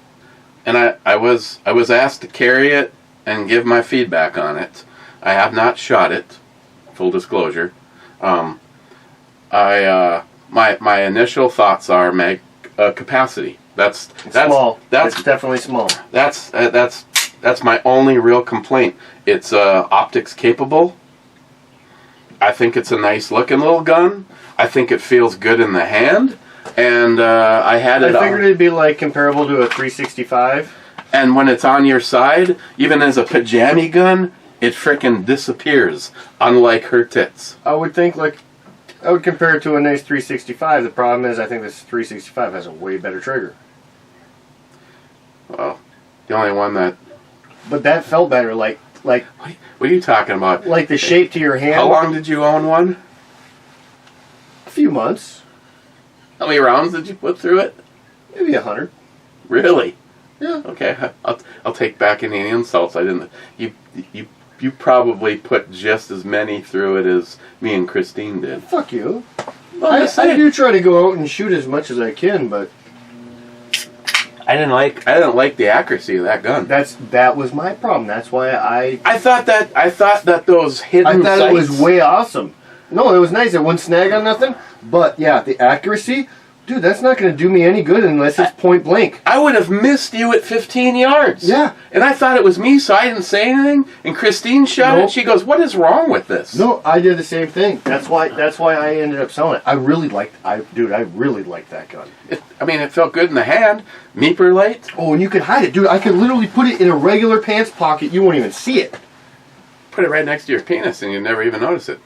and I was asked to carry it and give my feedback on it. I have not shot it. Full disclosure. My initial thoughts are mag capacity. That's small. That's It's definitely small. That's my only real complaint. It's optics capable. I think it's a nice looking little gun. I think it feels good in the hand. And I had it I figured it'd be like comparable to a 365. and when it's on your side, even as a pajama gun, it frickin' disappears, unlike her tits. I would compare it to a nice 365. The problem is I think this 365 has a way better trigger. Well, the only one that... But that felt better, like What are you talking about? like the shape to your hand. How long did you own one? A few months, How many rounds did you put through it? maybe 100. Really? Yeah. Okay, I'll take back any insults. I didn't. You probably put just as many through it as me and Christine did. Fuck you. Well, I do try to go out and shoot as much as I can, but I didn't like the accuracy of that gun. that was my problem. That's why I thought that those hidden it sights, was way awesome. No, it was nice. It wouldn't snag on nothing. But yeah, the accuracy, dude, that's not going to do me any good unless it's point blank. I would have missed you at 15 yards. Yeah. And I thought it was me, so I didn't say anything. And Christine shot it. Nope. She goes, "What is wrong with this?" No, I did the same thing. That's why I ended up selling it. I really liked that gun. It felt good in the hand. Meeper light. Oh, and you could hide it, dude. I could literally put it in a regular pants pocket. You won't even see it. Put it right next to your penis, and you'd never even notice it.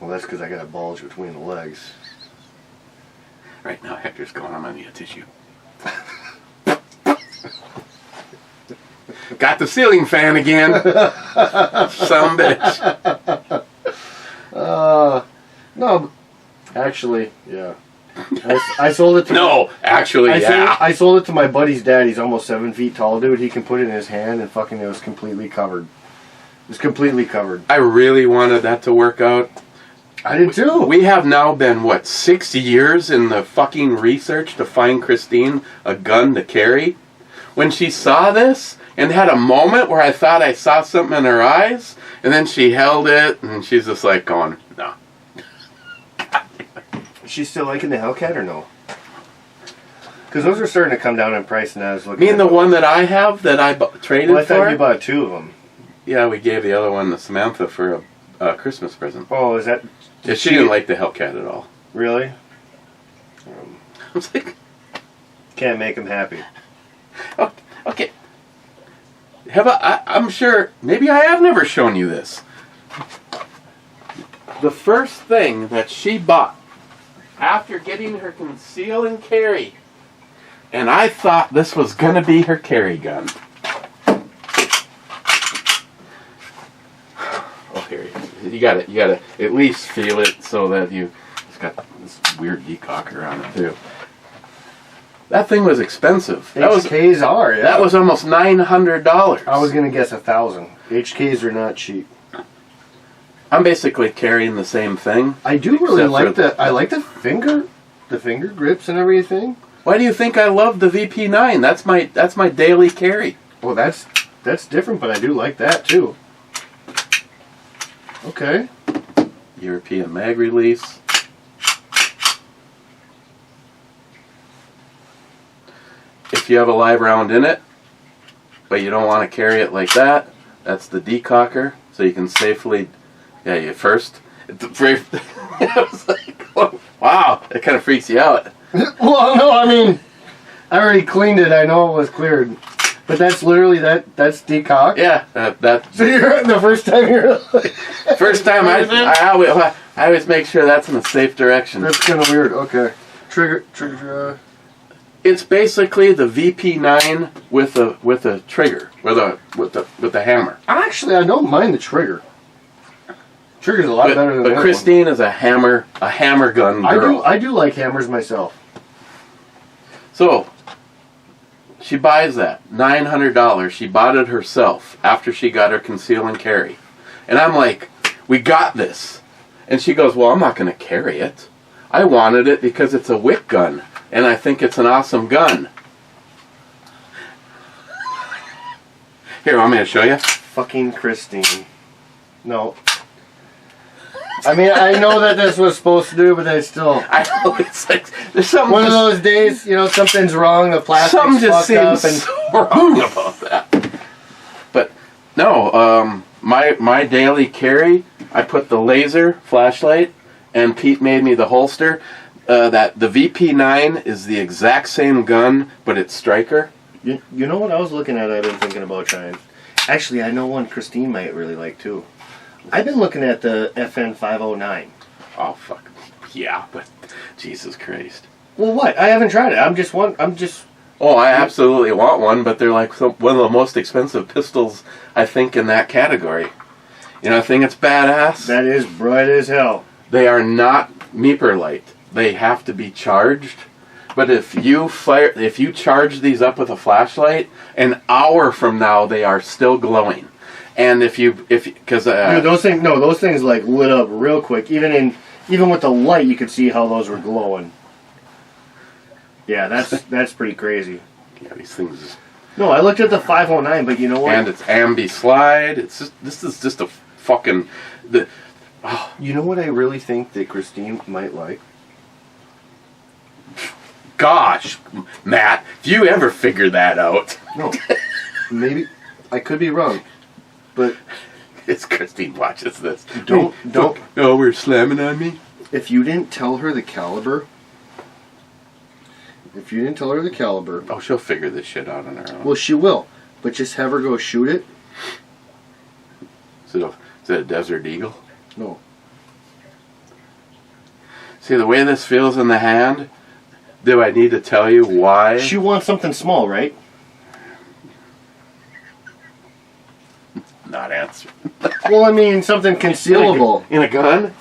Well, that's because I got a bulge between the legs. Right now, Hector's going, "I'm gonna need a tissue." Got the ceiling fan again. Son of a bitch. No, actually, yeah. I sold it to No, actually, I sold it to my buddy's dad. He's almost 7 feet tall, dude. He can put it in his hand and fucking it was completely covered. It was completely covered. I really wanted that to work out. I did too. We have now been, 6 years in the fucking research to find Christine a gun to carry? When she saw this and had a moment where I thought I saw something in her eyes, and then she held it, and she's just like going, "No." Is she still liking the Hellcat or no? Because those are starting to come down in price, and I was looking. Me and the one that I have that I traded Well, I thought for. you bought 2 of them. Yeah, we gave the other one to Samantha for a Christmas present. Oh, is that? Yeah, she didn't like the Hellcat at all. Really? I was like, Can't make them happy. oh, okay. I'm sure, maybe I have never shown you this. The first thing that she bought after getting her conceal and carry, and I thought this was going to be her carry gun. Oh, here, you got to at least feel it so that it's got this weird decocker on it too. That thing was expensive. HKs are, yeah. That was almost $900. I was gonna guess 1,000. HKs are not cheap. I'm basically carrying the same thing. I do really Except like for the. I like the finger grips and everything. Why do you think I love the VP9? That's my daily carry. Well, that's different, but I do like that too. Okay. European mag release. If you have a live round in it, but you don't want to carry it like that, that's the decocker, so you can safely. Yeah, you first. I was like, oh, wow, that kind of freaks you out. Well, no, I mean, I already cleaned it. I know it was cleared, but that's literally that's decocked. Yeah, that. So you're the first time you're. First time I always make sure that's in a safe direction. That's kind of weird. Okay, trigger. It's basically the VP9 with a trigger, with the hammer. Actually, I don't mind the trigger. Trigger's a lot better than But that Christine is a hammer gun girl. I do like hammers myself. So she buys that $900. She bought it herself after she got her conceal and carry, and I'm like, we got this, and she goes, well, I'm not going to carry it. I wanted it because it's a wick gun. And I think it's an awesome gun. Here, want me to show you? Fucking Christine. No. I mean, I know that that's what it's supposed to do, but I still. I know, it's like, there's something. One of those days, you know, something's wrong, the plastic's something just fucked up, seems and so wrong about that. But, no, my daily carry, I put the laser flashlight, and Pete made me the holster. That the VP9 is the exact same gun, but it's striker. You know what I was looking at? I've been thinking about trying. Actually, I know one Christine might really like too. I've been looking at the FN 509. Oh fuck, yeah, but Jesus Christ. Well, what? I haven't tried it. I'm just. Oh, I absolutely want one, but they're like one of the most expensive pistols I think in that category. You know, I think it's badass. That is bright as hell. They are not Meeper light. They have to be charged. But if you charge these up with a flashlight, an hour from now they are still glowing. And because dude, those things like lit up real quick. Even with the light, you could see how those were glowing. Yeah, that's pretty crazy. Yeah, these things. No, I looked at the 509, but you know what? And it's ambi slide. This is just a fucking You know what I really think that Christine might like? Gosh, Matt, if you ever figure that out. No, maybe I could be wrong, but it's Christine watches this. Don't. Oh, we're slamming on me. If you didn't tell her the caliber, Oh, she'll figure this shit out on her own. well, she will. But just have her go shoot it. Is it a Desert Eagle? No. See the way this feels in the hand. Do I need to tell you why? She wants something small, right? Not answering. Well, I mean, something concealable. In a gun?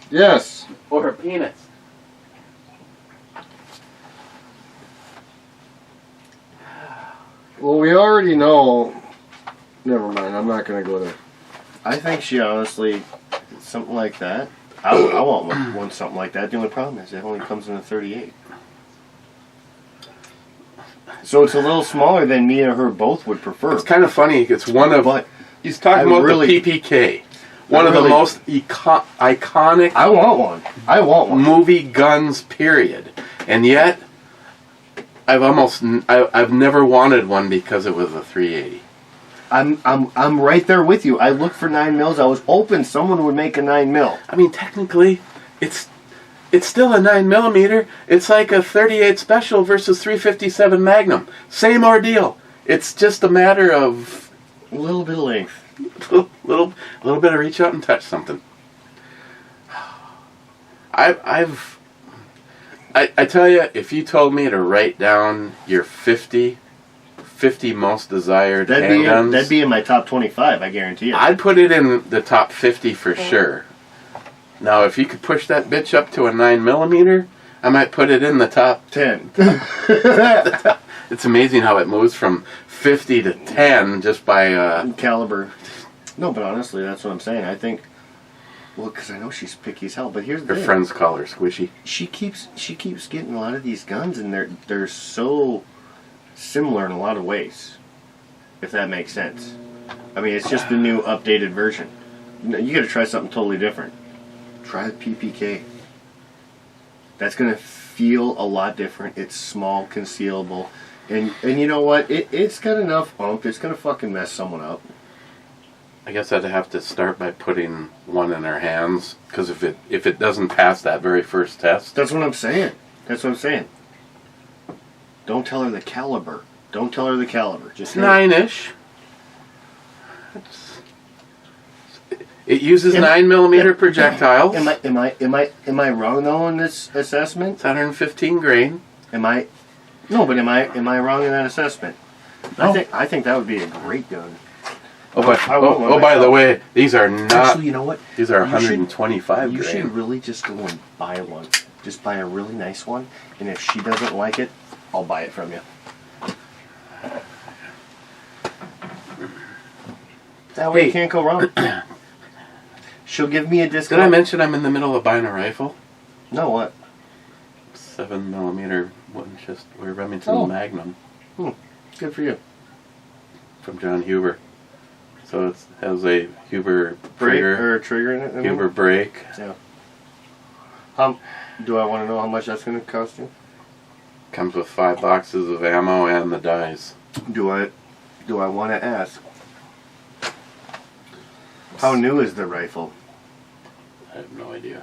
Yes. Or a penis? Well, we already know. Never mind. I'm not going to go there. I think she honestly, something like that. I want one something like that. The only problem is it only comes in a 38. So it's a little smaller than me and her both would prefer. It's kind of funny. It's one of. But he's talking about the PPK. One of the most iconic. I want one. Movie guns, period. And yet, I've never wanted one because it was a 380. I'm right there with you. I looked for 9 mils. I was hoping someone would make a 9 mil. I mean, technically, it's still a 9mm. It's like a 38 Special versus 357 Magnum. Same ordeal. It's just a matter of A little bit of length. little bit of reach out and touch something. I tell you, if you told me to write down your 50 most desired handguns, that'd be in my top 25, I guarantee it. I'd put it in the top 50 for sure. Now, if you could push that bitch up to a 9mm, I might put it in the top 10. It's amazing how it moves from 50 to 10 just by caliber. No, but honestly, that's what I'm saying. I think, well, because I know she's picky as hell. But here's the her thing. friends call her Squishy. She keeps getting a lot of these guns, and they're so similar in a lot of ways. If that makes sense. I mean, it's just the new updated version. You got to try something totally different. Try the PPK. That's gonna feel a lot different. It's small, concealable, and you know what? It's got enough oomph. It's gonna fucking mess someone up. I guess I'd have to start by putting one in her hands, because if it doesn't pass that very first test, That's what I'm saying. Don't tell her the caliber. Don't tell her the caliber. Just it's 9-ish. It uses 9mm projectiles. Am I wrong though in this assessment? It's 115 grain. Am I wrong in that assessment? No. I think that would be a great gun. By the way, these are not. Actually, you know what? These are You should- 125 You grain. should really just go and buy one. Just buy a really nice one, and if she doesn't like it, I'll buy it from you. That way you can't go wrong. She'll give me a discount. Did I mention I'm in the middle of buying a rifle? No, what? 7mm Winchester Remington Oh. Magnum Good for you. from John Huber. So it has a Huber Brake trigger, or trigger in it? I mean? Huber brake. Yeah. Do I want to know how much that's going to cost you? Comes with 5 boxes of ammo and the dies. Do I want to ask? How new is the rifle? I have no idea.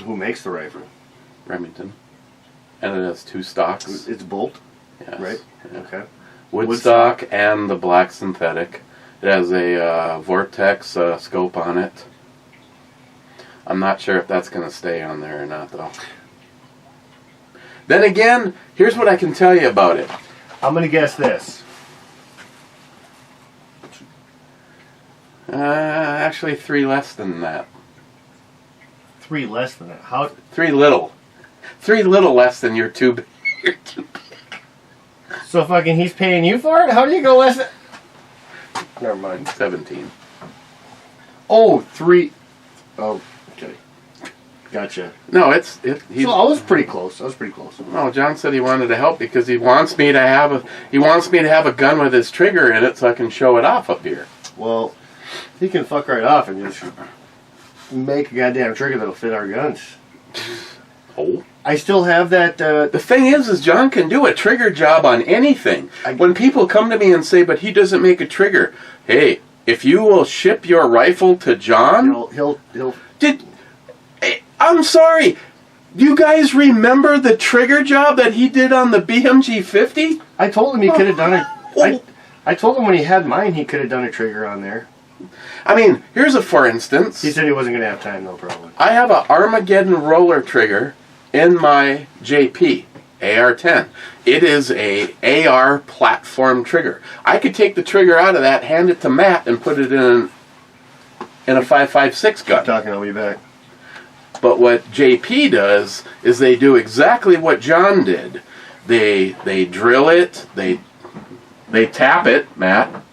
Who makes the rifle? Remington. And it has 2 stocks. It's Bolt, Yes. right? Yeah. Okay. Woodstock and the black synthetic. It has a Vortex scope on it. I'm not sure if that's going to stay on there or not, though. Then again, here's what I can tell you about it. I'm going to guess this. Actually, 3 less than that. 3 less than that. How? 3 little. 3 little less than your 2 big. So fucking he's paying you for it? How do you go less than... Never mind. 17. Oh, 3... Oh, okay. Gotcha. No, he's, So I was pretty close. no, John said he wanted to help because he wants me to have a gun with his trigger in it so I can show it off up here. Well, he can fuck right off and just make a goddamn trigger that'll fit our guns. Oh. I still have that... The thing is John can do a trigger job on anything. When people come to me and say, but he doesn't make a trigger, hey, if you will ship your rifle to John... He'll I'm sorry, you guys remember the trigger job that he did on the BMG 50? I told him he could have done it. I told him when he had mine, he could have done a trigger on there. I mean, here's a for instance. He said he wasn't going to have time, no problem. I have a Armageddon roller trigger in my JP AR-10. It is a AR platform trigger. I could take the trigger out of that, hand it to Matt, and put it in a 5.56 gun. Keep talking, I'll be back. But what JP does is they do exactly what John did. They drill it, they tap it, Matt,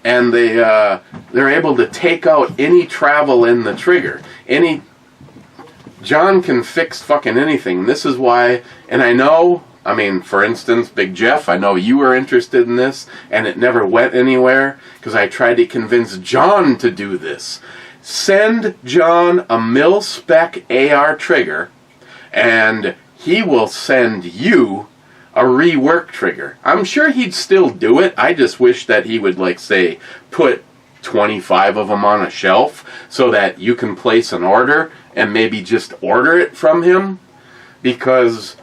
and they're able to take out any travel in the trigger. John can fix fucking anything. This is why, and I mean, for instance, Big Jeff, I know you were interested in this, and it never went anywhere, because I tried to convince John to do this. Send John a mil-spec AR trigger, and he will send you a rework trigger. I'm sure he'd still do it. I just wish that he would, like, say, put 25 of them on a shelf so that you can place an order and maybe just order it from him. Because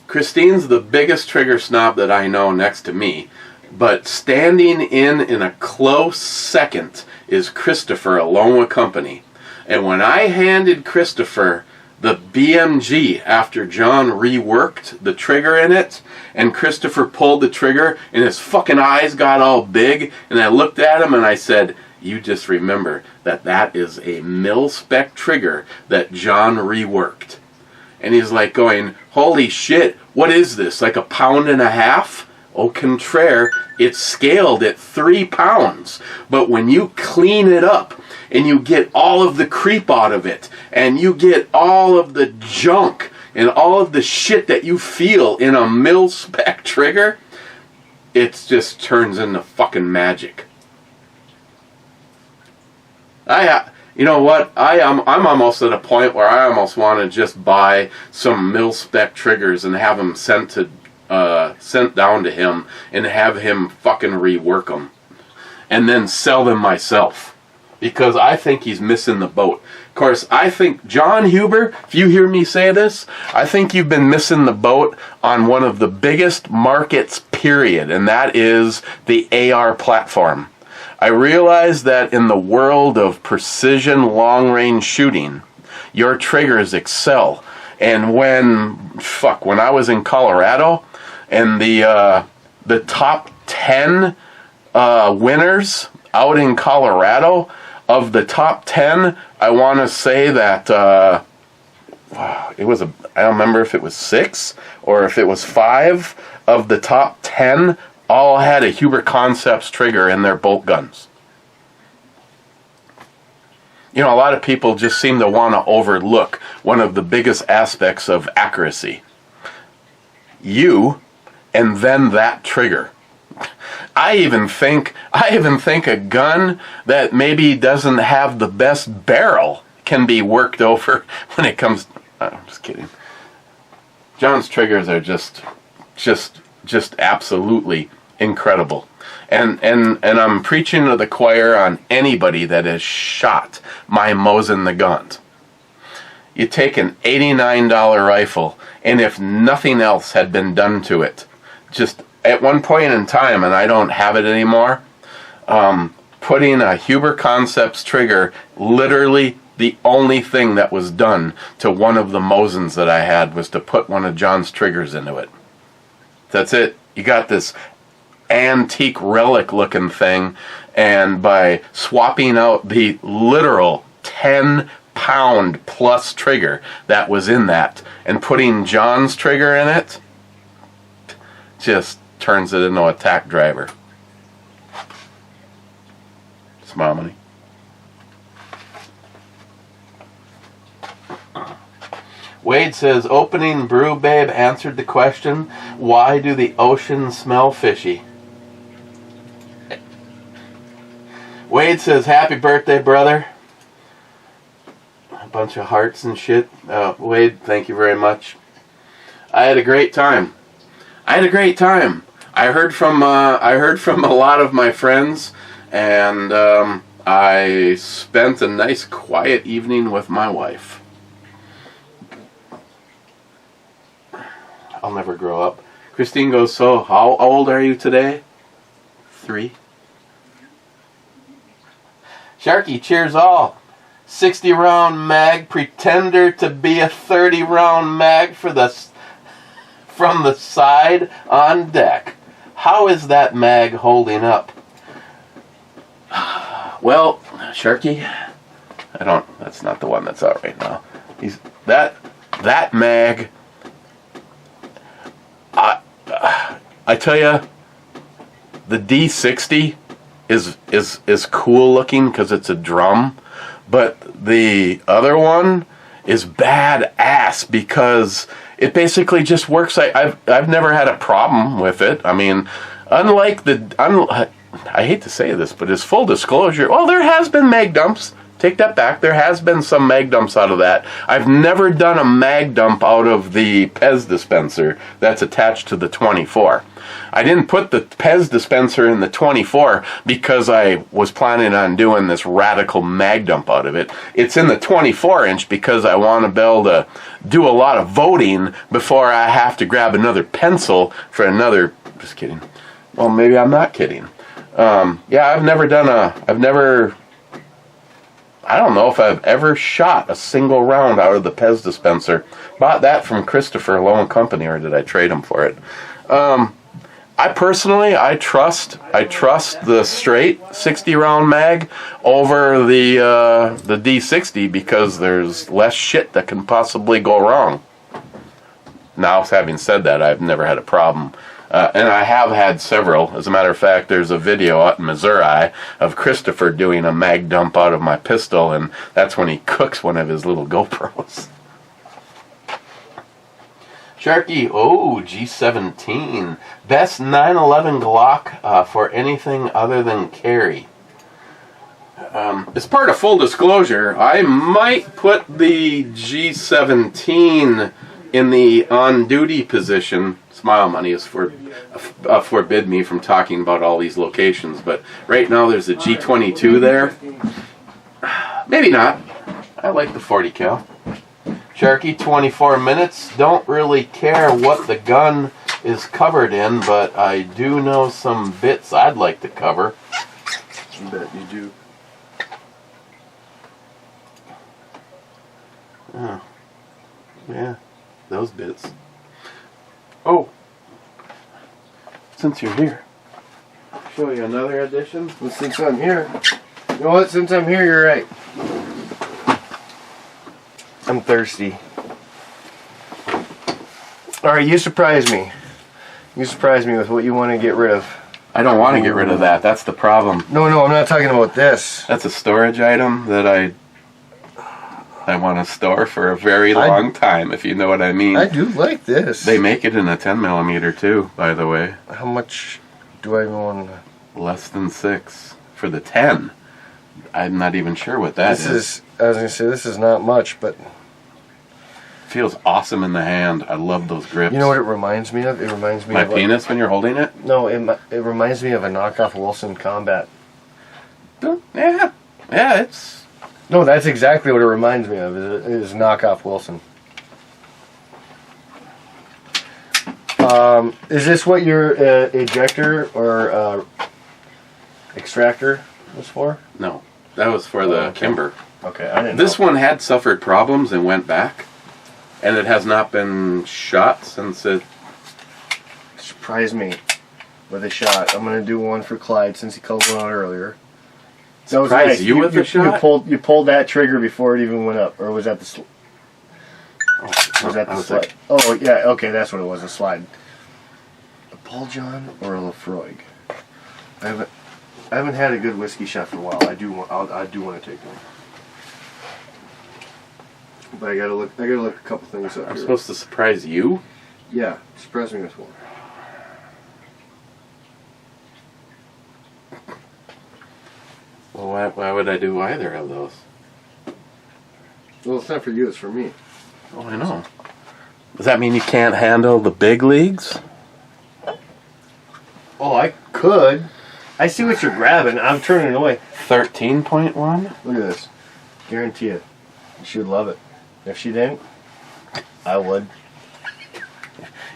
Christine's the biggest trigger snob that I know next to me, but standing in a close second is Christopher alone with company. And when I handed Christopher the BMG after John reworked the trigger in it, and Christopher pulled the trigger and his fucking eyes got all big, and I looked at him and I said, you just remember that is a mil-spec trigger that John reworked. And he's like going, holy shit, what is this, like 1.5 pounds? Au contraire, it's scaled at 3 pounds. But when you clean it up and you get all of the creep out of it, and you get all of the junk and all of the shit that you feel in a mil-spec trigger, it just turns into fucking magic. You know what? I'm almost at a point where I almost want to just buy some mil-spec triggers and have them sent down to him and have him fucking rework them, and then sell them myself, because I think he's missing the boat. Of course, I think, John Huber, if you hear me say this, I think you've been missing the boat on one of the biggest markets, period, and that is the AR platform. I realize that in the world of precision long-range shooting, your triggers excel. And when I was in Colorado, and the top 10 winners out in Colorado, of the top 10, I want to say that I don't remember if it was 6 or if it was 5 of the top 10 all had a Huber Concepts trigger in their bolt guns. You know, a lot of people just seem to want to overlook one of the biggest aspects of accuracy. You, and then that trigger. I even think a gun that maybe doesn't have the best barrel can be worked over when it comes. I'm just kidding. John's triggers are just absolutely incredible. And I'm preaching to the choir on anybody that has shot my Mosin Nagant. You take an $89 rifle, and if nothing else had been done to it, just at one point in time, and I don't have it anymore, putting a Huber Concepts trigger, literally the only thing that was done to one of the Mosins that I had was to put one of John's triggers into it. That's it. You got this antique relic looking thing, and by swapping out the literal 10-pound plus trigger that was in that and putting John's trigger in it, just turns it into a tack driver. Smile money. Wade says, opening brew babe answered the question, why do the oceans smell fishy? Wade says, happy birthday, brother. A bunch of hearts and shit. Wade, thank you very much. I had a great time. I heard from a lot of my friends, and I spent a nice quiet evening with my wife. I'll never grow up. Christine goes, so how old are you today? 3. Sharky, cheers all. 60 round mag, pretender to be a 30 round mag from the side on deck. How is that mag holding up? Well, Sharky, that's not the one that's out right now. That mag, I tell you, the D60 is cool looking because it's a drum, but the other one is badass because it basically just works. I've never had a problem with it. I mean, I hate to say this, but as full disclosure, well, there has been mag dumps. Take that back. There has been some mag dumps out of that. I've never done a mag dump out of the Pez dispenser that's attached to the 24. I didn't put the Pez dispenser in the 24 because I was planning on doing this radical mag dump out of it. It's in the 24-inch because I want to be able to do a lot of voting before I have to grab another pencil for another... Just kidding. Well, maybe I'm not kidding. Yeah, I don't know if I've ever shot a single round out of the Pez dispenser. Bought that from Christopher Low and Company, or did I trade him for it? I trust the straight 60 round mag over the D60 because there's less shit that can possibly go wrong. Now, having said that, I've never had a problem. And I have had several. As a matter of fact, there's a video out in Missouri of Christopher doing a mag dump out of my pistol, and that's when he cooks one of his little GoPros. Sharky, G17. Best 911 Glock for anything other than carry. As part of full disclosure, I might put the G17 in the on-duty position. Smile money is forbid me from talking about all these locations, but right now there's a G22 there. Maybe not. I like the 40 cal. Sharky, 24 minutes. Don't really care what the gun is covered in, but I do know some bits I'd like to cover. I bet you do. Oh. Yeah, those bits. Oh, since you're here, I'll show you another edition. Well, since I'm here, you know what? Since I'm here, you're right. I'm thirsty. All right, you surprise me. You surprise me with what you want to get rid of. I don't want to get rid of that. That's the problem. No, I'm not talking about this. That's a storage item that I want to store for a very long time, if you know what I mean. I do like this. They make it in a 10 millimeter too, by the way. How much do I want? Less than 6 for the 10. I'm not even sure what that is. I was gonna say this is not much, but feels awesome in the hand. I love those grips. You know what it reminds me of? It reminds me my of penis when you're holding it. No, it reminds me of a knockoff Wilson Combat. Yeah, it's. No, that's exactly what it reminds me of. Is knockoff Wilson. Is this what your ejector or extractor was for? No, that was for the Kimber. Okay, I didn't. This one had suffered problems and went back, and it has not been shot since it. Surprised me with a shot. I'm gonna do one for Clyde since he called one out earlier. That was Surprise nice. you with a shot? You pulled that trigger before it even went up, or was that the? Was that the slide? Oh yeah, okay, that's what it was. A slide. A Paul John or a Lafroig? I haven't had a good whiskey shot for a while. I do want to take one, but I gotta look a couple things up. I'm here. supposed to surprise you? Yeah, surprise me with one. Well, why would I do either of those? Well, it's not for you. It's for me. Oh, I know. Does that mean you can't handle the big leagues? Oh, I could. I see what you're grabbing. I'm turning it away. 13.1? Look at this. Guarantee it. She would love it. If she didn't, I would.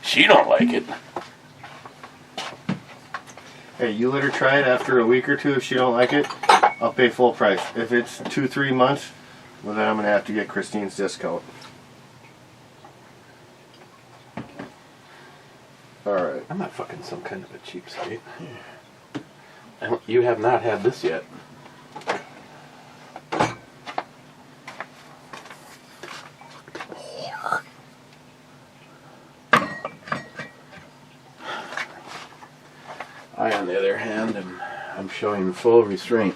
She don't like it. Hey, you let her try it after a week or two. If she don't like it, I'll pay full price. If it's 2-3 months, well then I'm gonna have to get Christine's discount. Alright. I'm not fucking some kind of a cheapskate. You have not had this yet. I, on the other hand, I'm showing full restraint.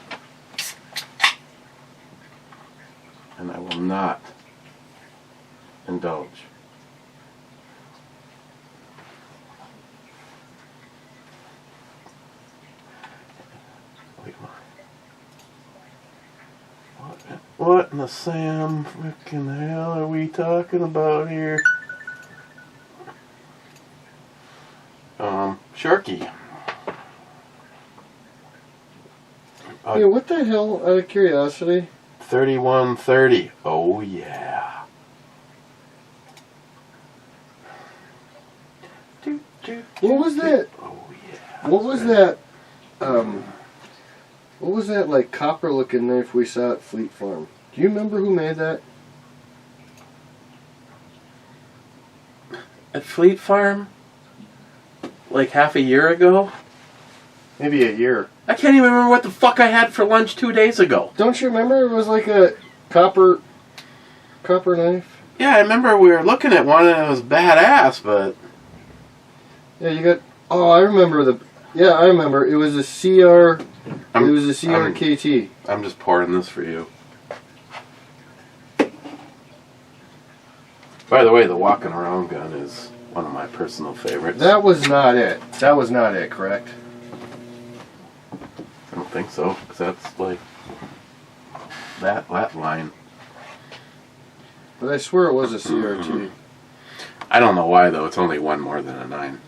And I will not indulge. Wait, what? in the Sam frickin' hell are we talking about here? Sharky. Hey, what the hell, out of curiosity? 3130. Oh, yeah. What was that? Oh, yeah. What was that? What was that, like, copper-looking knife we saw at Fleet Farm? Do you remember who made that? At Fleet Farm? Like half a year ago? Maybe a year. I can't even remember what the fuck I had for lunch 2 days ago. Don't you remember? It was like a copper knife. Yeah, I remember we were looking at one and it was badass, but... Yeah, you got... Oh, I remember Yeah, I remember. It was a CR... it was a CRKT. I'm just pouring this for you. By the way, the walking around gun is one of my personal favorites. That was not it. That was not it, correct? I don't think so, because that's like that line. But I swear it was a CRT. I don't know why though. It's only one more than a 9.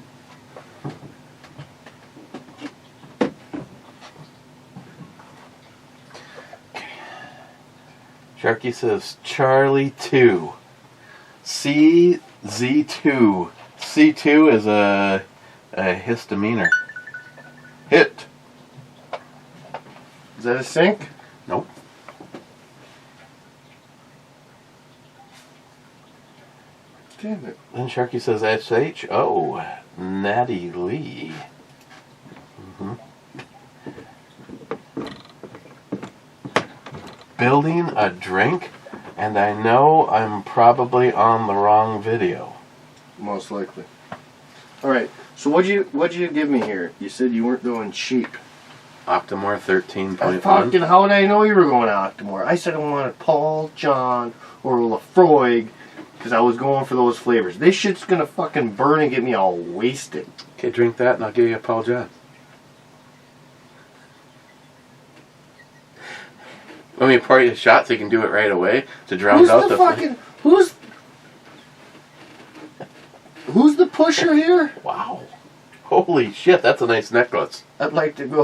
Sharky says Charlie 2. CZ2. C2 is a histaminer. Hit. Is that a sink? Nope. Damn it. Then Sharky says SH. Oh, Natty Lee. Building a drink, and I know I'm probably on the wrong video. Most likely. Alright, so what'd you give me here? You said you weren't going cheap. Optimore 13.1. Fucking, how did I know you were going to Octomore? I said I wanted Paul, John, or Lafroig, because I was going for those flavors. This shit's gonna fucking burn and get me all wasted. Okay, drink that and I'll give you a Paul John. Let me pour you a shot so you can do it right away to drown out the fucking... Who's the pusher here? Wow. Holy shit, that's a nice necklace. I'd like to go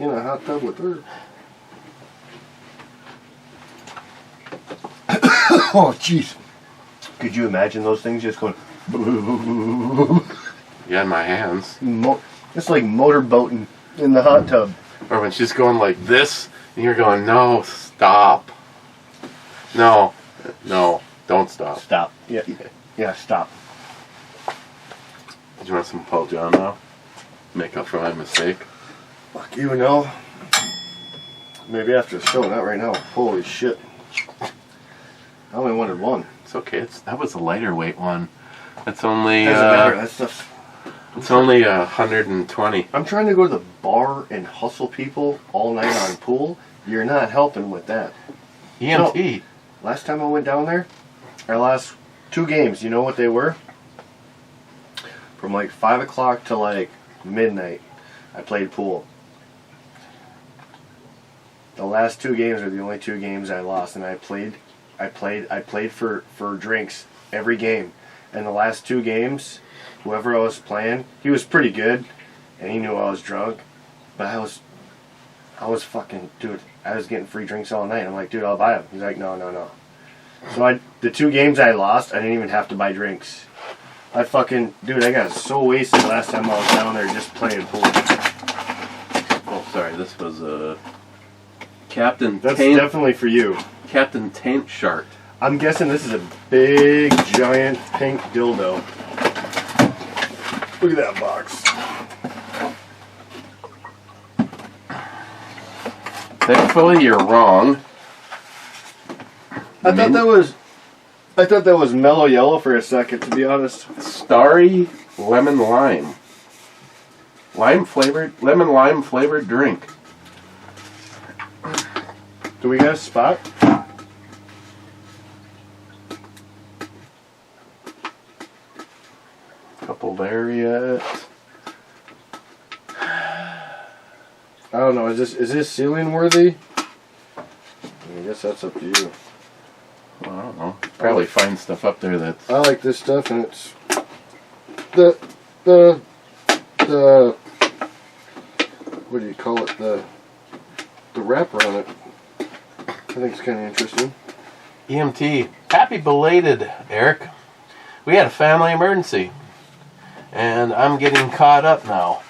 in a hot tub with her. Oh, jeez. Could you imagine those things just going... Yeah, in my hands. It's like motorboating in the hot tub. Or when she's going like this, and you're going, no, stop. No, don't stop. Stop. Yeah, stop. Do you want some Paul John now? Make up for my mistake. Fuck you, no. Maybe after the show, not right now. Holy shit. I only wanted one. It's okay. That was a lighter weight one. It's only Doesn't matter. That stuff. it's only 120. I'm trying to go to the bar and hustle people all night on pool. You're not helping with that. EMT. Last time I went down there, our last 2 games, you know what they were? From like 5 o'clock to like midnight, I played pool. The last 2 games are the only 2 games I lost, and I played for drinks every game. And the last 2 games, whoever I was playing, he was pretty good, and he knew I was drunk, but I was fucking, dude, I was getting free drinks all night. I'm like, dude, I'll buy them. He's like, no. So the 2 games I lost, I didn't even have to buy drinks. I got so wasted last time I was down there just playing pool. Oh, sorry. This was Captain. That's Taint, definitely for you. Captain Taint Shark. I'm guessing this is a big, giant pink dildo. Look at that box. Thankfully, you're wrong. I thought that was mellow yellow for a second, to be honest. Starry lemon lime. Lemon lime flavored drink. Do we got a spot? Couple there yet. I don't know. Is this ceiling worthy? I guess guess that's up to you. Well, I don't know. Probably find stuff up there that's... I like this stuff, and it's the what do you call it? The wrapper on it. I think it's kind of interesting. EMT. Happy belated, Eric. We had a family emergency, and I'm getting caught up now.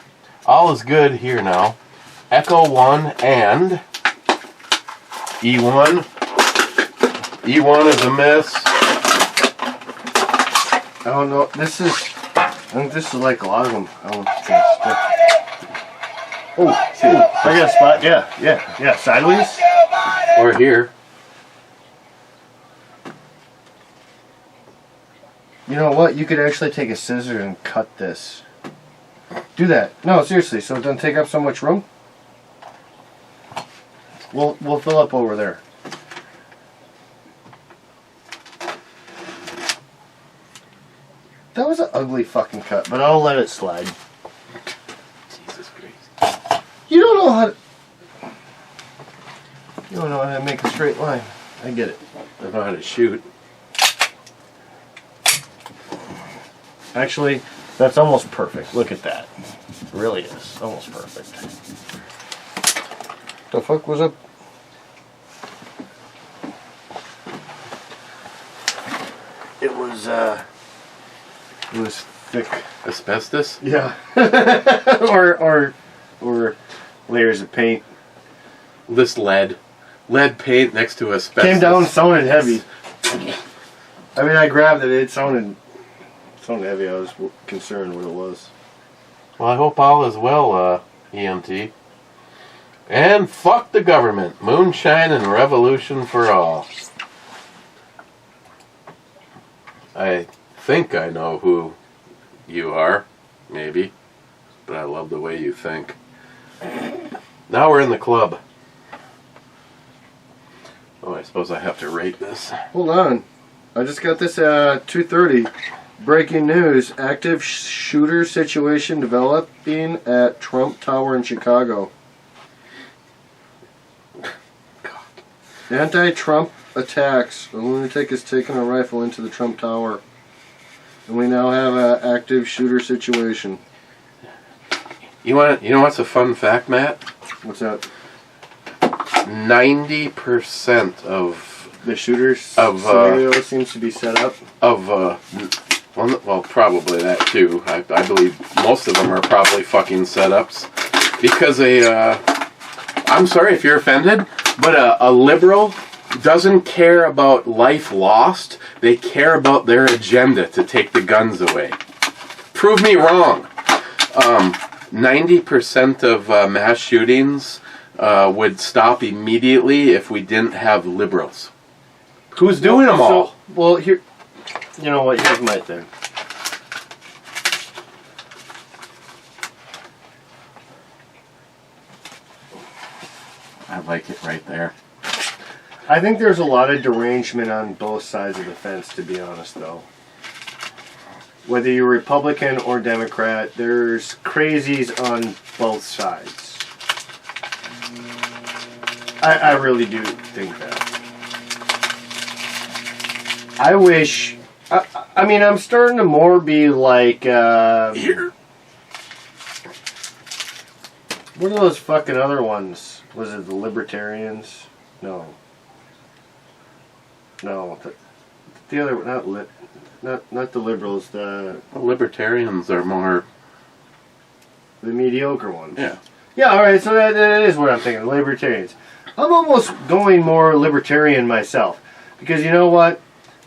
All is good here now. Echo 1 and E1. E1 is a miss. I don't know. I think this is like a lot of them. I don't think oh, see, I got a spot. Yeah. Sideways. Or here. You know what? You could actually take a scissors and cut this. Do that. No, seriously. So it doesn't take up so much room. We'll fill up over there. That was an ugly fucking cut, but I'll let it slide. Jesus Christ. You don't know how to... You don't know how to make a straight line. I get it. I don't know how to shoot. Actually, that's almost perfect. Look at that. It really is. Almost perfect. The fuck was up? It was thick. Asbestos? Yeah. or layers of paint. This lead. Lead paint next to asbestos. Came down and sounded heavy. I mean, I grabbed it. It sounded heavy. I was concerned what it was. Well, I hope all is well, EMT. And fuck the government. Moonshine and revolution for all. I think I know who you are. Maybe. But I love the way you think. Now we're in the club. Oh, I suppose I have to rate this. Hold on. I just got this at 2:30. Breaking news. Active shooter situation developing at Trump Tower in Chicago. God. Anti-Trump attacks. A lunatic has taken a rifle into the Trump Tower. And we now have an active shooter situation. You know what's a fun fact, Matt? What's that? 90% of The shooter scenario seems to be set up. Well, probably that too. I believe most of them are probably fucking setups. Because I'm sorry if you're offended, but a liberal doesn't care about life lost. They care about their agenda to take the guns away. Prove me wrong. 90% of mass shootings would stop immediately if we didn't have liberals. Who's doing them all? Well, here, you know what? Here's my thing. I like it right there. I think there's a lot of derangement on both sides of the fence, to be honest, though. Whether you're Republican or Democrat, there's crazies on both sides. I really do think that. I wish... I mean, I'm starting to more be like... Here. What are those fucking other ones? Was it the Libertarians? No. No. The other... Not the liberals, the Libertarians are more... The mediocre ones. Yeah. Yeah, alright, so that is what I'm thinking, libertarians. I'm almost going more libertarian myself. Because you know what?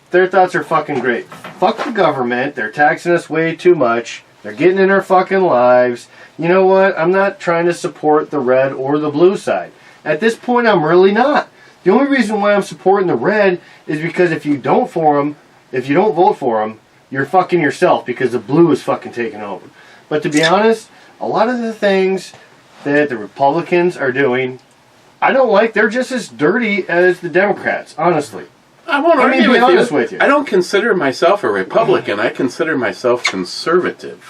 Their thoughts are fucking great. Fuck the government, they're taxing us way too much, they're getting in our fucking lives. You know what? I'm not trying to support the red or the blue side. At this point, I'm really not. The only reason why I'm supporting the red is because if you don't vote for them, you're fucking yourself because the blue is fucking taking over. But to be honest, a lot of the things that the Republicans are doing, I don't like. They're just as dirty as the Democrats, honestly. I won't argue be honest with you. I don't consider myself a Republican. I consider myself conservative.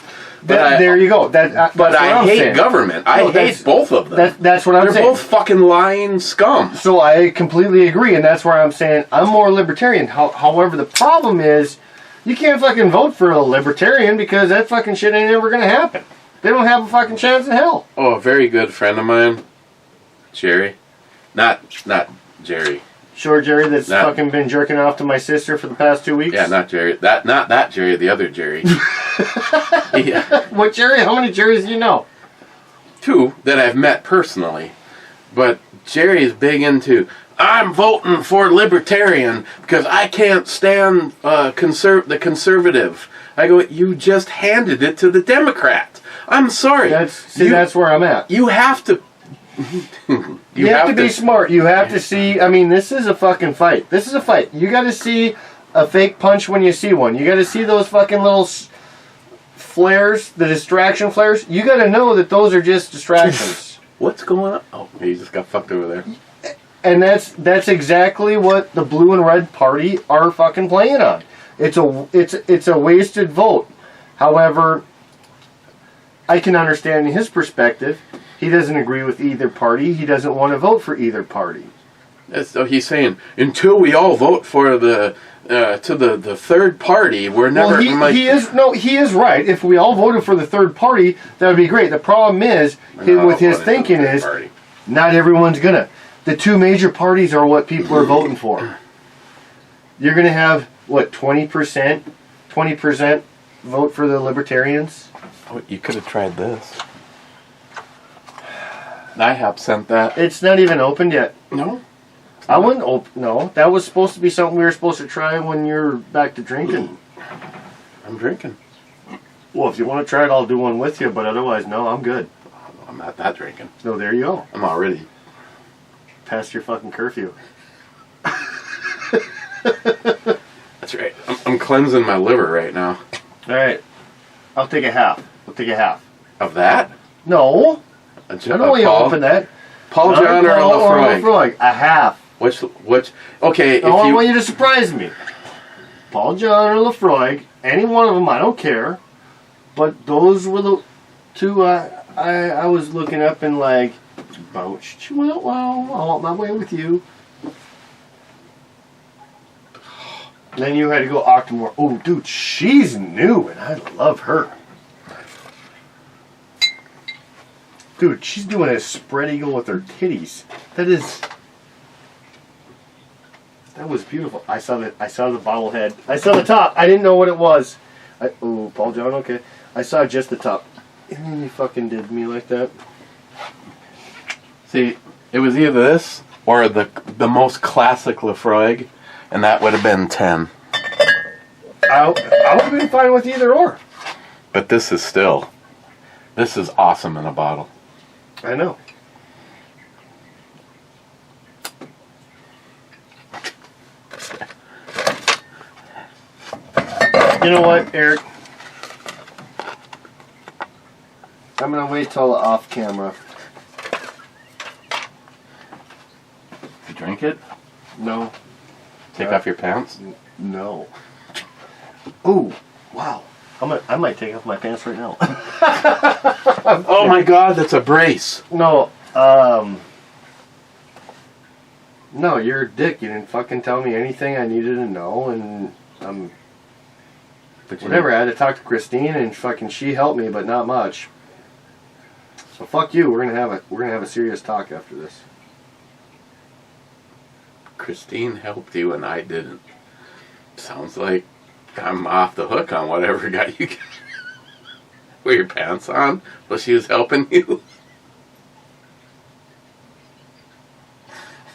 There you go. That's but what I I'm hate saying. government. No, I hate that's- both of them. That's what I'm They're saying. both fucking lying scum. So I completely agree, and that's where I'm saying I'm more libertarian. However, the problem is you can't fucking vote for a libertarian because that fucking shit ain't ever gonna happen. They don't have a fucking chance in hell. Oh, a very good friend of mine, Jerry. Not Jerry. Sure, Jerry, that's Not- fucking been jerking off to my sister for the past 2 weeks? Yeah, not Jerry. Not that Jerry, the other Jerry. Yeah. What Jerry? How many Jerrys do you know? 2 that I've met personally. But Jerry is big into, I'm voting for libertarian because I can't stand the conservative. I go, you just handed it to the Democrat. I'm sorry. That's where I'm at. You have to... You have to be smart. You have to see. I mean, this is a fucking fight. This is a fight. You got to see a fake punch when you see one. You got to see those fucking little flares, the distraction flares. You got to know that those are just distractions. What's going on? Oh, he just got fucked over there. And that's exactly what the blue and red party are fucking playing on. It's a wasted vote. However, I can understand his perspective. He doesn't agree with either party. He doesn't want to vote for either party. So he's saying until we all vote for the third party, we're never. Well, he is right. If we all voted for the third party, that would be great. The problem is with his thinking is not everyone's gonna. The 2 major parties are what people are voting for. You're gonna have what 20% vote for the Libertarians. Oh, you could have tried this. IHOP sent that. It's not even opened yet. No? I wouldn't open. No, that was supposed to be something we were supposed to try when you're back to drinking. I'm drinking. Well, if you want to try it, I'll do one with you. But otherwise, no, I'm good. I'm not that drinking. No, there you go. I'm already Past your fucking curfew. That's right. I'm cleansing my liver right now. All right, I'll take a half. We'll take a half. Of that? No, I don't want you to open that. Paul John or Lefroy? A half. Which? Okay. No, I want you to surprise me. Paul John or Lefroy, any one of them, I don't care. But those were the 2 I was looking up and like, bounced. Well, I want my way with you. Then you had to go Octomore. Oh, dude, she's new and I love her. Dude, she's doing a spread eagle with her titties. That was beautiful. I saw the bottle head. I saw the top. I didn't know what it was. Oh, Paul John, okay. I saw just the top. And then you fucking did me like that. See, it was either this or the most classic Lefroy, and that would have been 10. I would have been fine with either or. But this is awesome in a bottle. I know. You know what, Eric? I'm gonna wait till off camera. You drink it? No. Take off your pants? No. Ooh, wow. I might take off my pants right now. Oh my God, that's a brace. No, no, you're a dick. You didn't fucking tell me anything I needed to know, and whatever. I had to talk to Christine, and fucking she helped me, but not much. So fuck you. We're gonna have a serious talk after this. Christine helped you and I didn't. Sounds like I'm off the hook on whatever got you. Were your pants on? Well, she was helping you.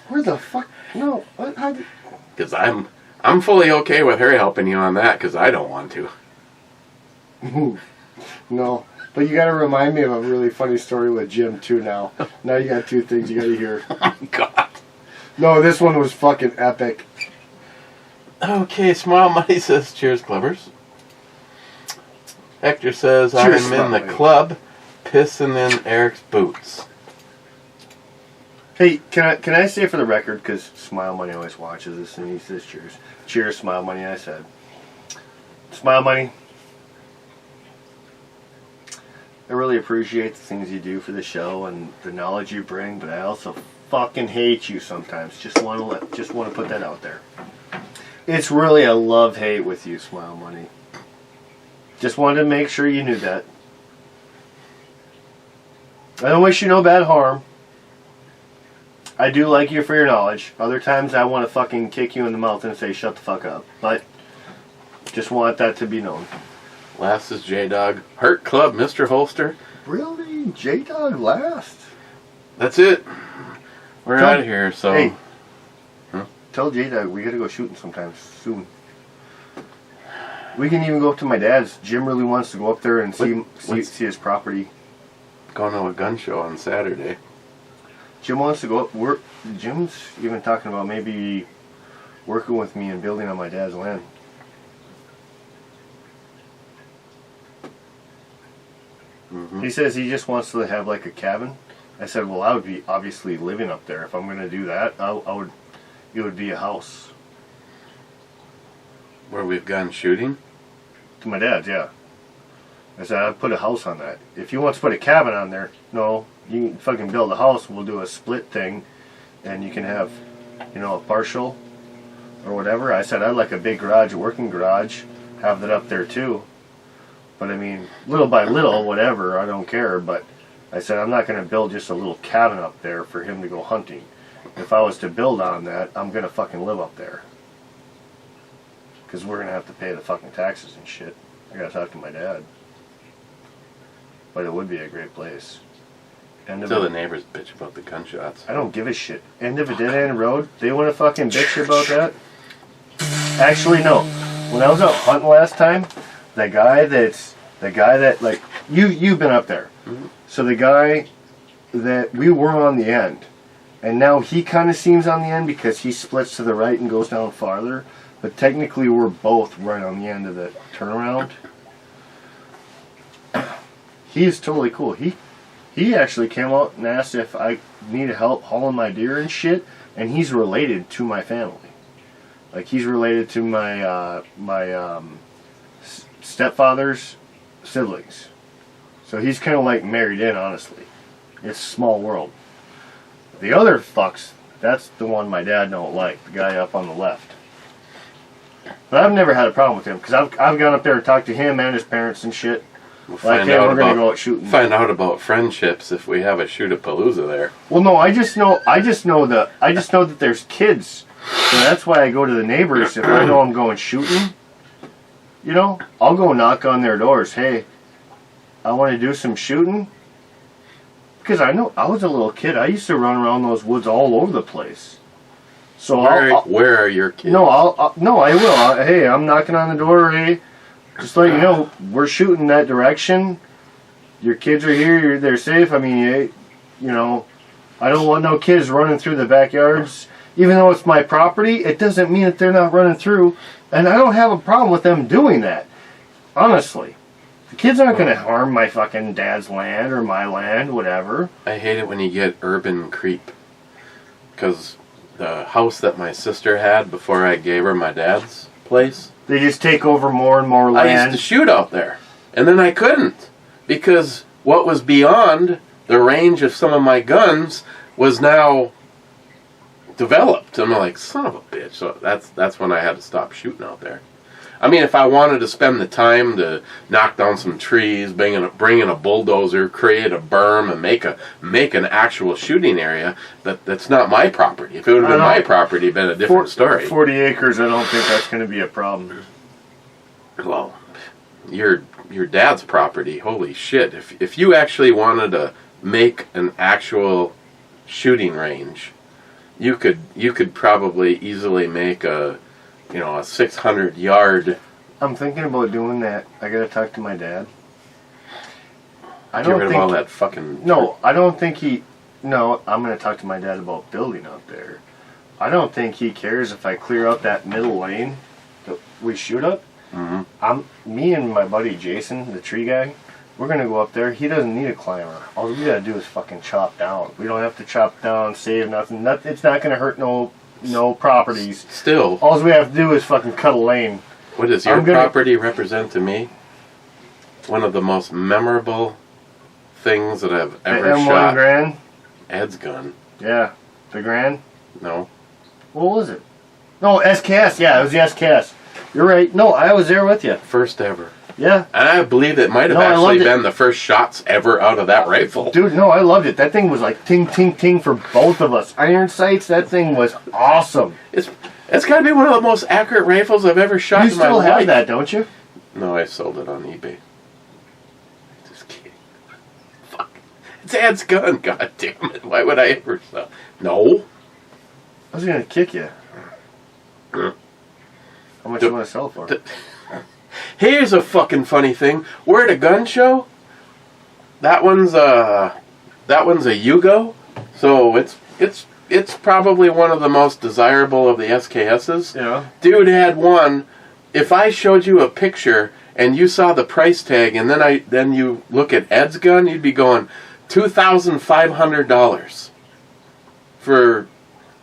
Where the fuck? No. What? Because I'm fully okay with her helping you on that because I don't want to. No. But you got to remind me of a really funny story with Jim too. Now you got 2 things you got to hear. Oh my God. No, this one was fucking epic. Okay, Smile Money says, cheers, clubbers. Hector says, Cheers, I'm in the Smiley. club pissing in Eric's boots. Hey, can I say for the record, because Smile Money always watches this and he says cheers. Cheers, Smile Money, I said. Smile Money. really appreciate the things you do for the show and the knowledge you bring, but I also fucking hate you sometimes. Just want to put that out there. It's really a love-hate with you, Smile Money. Just wanted to make sure you knew that. I don't wish you no bad harm. I do like you for your knowledge. Other times I want to fucking kick you in the mouth and say shut the fuck up. But just want that to be known. Last is J-Dog. Hurt Club, Mr. Holster. Really? J-Dog last? That's it. We're out of here, so... Hey, tell J-Dog we gotta go shooting sometime soon. We can even go up to my dad's. Jim really wants to go up there and see his property. Going to a gun show on Saturday. Jim wants to go up. Jim's even talking about maybe working with me and building on my dad's land. Mm-hmm. He says he just wants to have like a cabin. I said, well, I would be obviously living up there. If I'm going to do that, it would be a house. Where we've gone shooting? To my dad's, yeah. I said, I'd put a house on that. If he wants to put a cabin on there, no, you can fucking build a house. We'll do a split thing, and you can have, a partial or whatever. I said, I'd like a big garage, a working garage, have that up there too. But I mean, little by little, whatever, I don't care. But I said, I'm not going to build just a little cabin up there for him to go hunting. If I was to build on that, I'm going to fucking live up there. Because we're going to have to pay the fucking taxes and shit. I got to talk to my dad. But it would be a great place. Until the neighbors bitch about the gunshots. I don't give a shit. End of a dead-end road? They want to fucking bitch about that? Actually, no. When I was out hunting last time, the guy that like you've been up there. Mm-hmm. So the guy that we were on the end, and now he kind of seems on the end because he splits to the right and goes down farther. But technically, we're both right on the end of the turnaround. He's totally cool. He actually came out and asked if I needed help hauling my deer and shit, and he's related to my family. Like, he's related to my stepfather's siblings. So he's kind of like married in, honestly. It's a small world. The other fucks, that's the one my dad don't like, the guy up on the left. But I've never had a problem with him, because I've gone up there and talked to him and his parents and shit. We'll like, hey, we're going to go out shooting. Find out about friendships if we have a shoot-a-palooza there. Well, no, I just know that there's kids. So that's why I go to the neighbors if I know I'm going shooting. I'll go knock on their doors. Hey, I want to do some shooting. Because I know I was a little kid. I used to run around those woods all over the place. So where are your kids? No, I will. Hey, I'm knocking on the door. Hey, just let you know, we're shooting that direction. Your kids are here. They're safe. I mean, I don't want no kids running through the backyards. Even though it's my property, it doesn't mean that they're not running through. And I don't have a problem with them doing that. Honestly. The kids aren't going to harm my fucking dad's land or my land, whatever. I hate it when you get urban creep. Because the house that my sister had before I gave her my dad's place, they just take over more and more land. I used to shoot out there. And then I couldn't. Because what was beyond the range of some of my guns was now developed. I'm like, son of a bitch. So that's when I had to stop shooting out there. I mean, if I wanted to spend the time to knock down some trees, bring in a bulldozer, create a berm, and make an actual shooting area, that's not my property. If it would have been my property, it'd been a different story. 40 acres, I don't think that's going to be a problem. Well, your dad's property, holy shit. If you actually wanted to make an actual shooting range, you could probably easily make a 600-yard. I'm thinking about doing that. I gotta talk to my dad. Get rid of all that fucking. No, I don't think he. No, I'm gonna talk to my dad about building out there. I don't think he cares if I clear out that middle lane that we shoot up. Mm-hmm. Me and my buddy Jason, the tree guy, we're gonna go up there. He doesn't need a climber. All we gotta do is fucking chop down. We don't have to chop down, save nothing. It's not gonna hurt no properties. Still. All we have to do is fucking cut a lane. What does your property represent to me? One of the most memorable things that I've The ever M1 shot. Grand. Ed's gun. Yeah, the Grand. No. What was it? No, SKS. Yeah, it was the SKS. You're right. No, I was there with you. First ever. Yeah. And I believe it might have No, I actually loved it. been the first shots ever out of that rifle. Dude, no, I loved it. That thing was like ting, ting, ting for both of us. Iron sights, that thing was awesome. It's got to be one of the most accurate rifles I've ever shot You in my still life. have that, don't you? No, I sold it on eBay. Just kidding. Fuck. It's Ed's gun, god damn it. Why would I ever sell? No. I was going to kick you. How much D- you want to sell it for? Here's a fucking funny thing. We're at a gun show. That one's a Yugo. So it's probably one of the most desirable of the SKSs. Yeah. Dude had one. If I showed you a picture and you saw the price tag and then you look at Ed's gun, you'd be going $2,500 for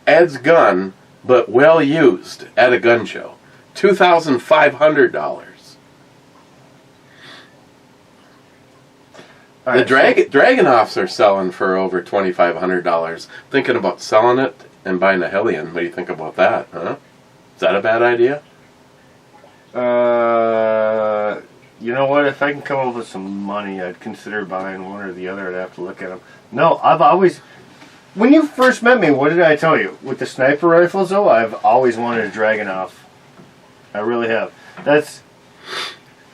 Ed's gun, but well used at a gun show. $2,500. All The right, Dragonoffs are selling for over $2,500. Thinking about selling it and buying a Hellion. What do you think about that, huh? Is that a bad idea? You know what? If I can come up with some money, I'd consider buying one or the other. I'd have to look at them. No, I've always... When you first met me, what did I tell you? With the sniper rifles, though, I've always wanted a Dragunov. I really have. There's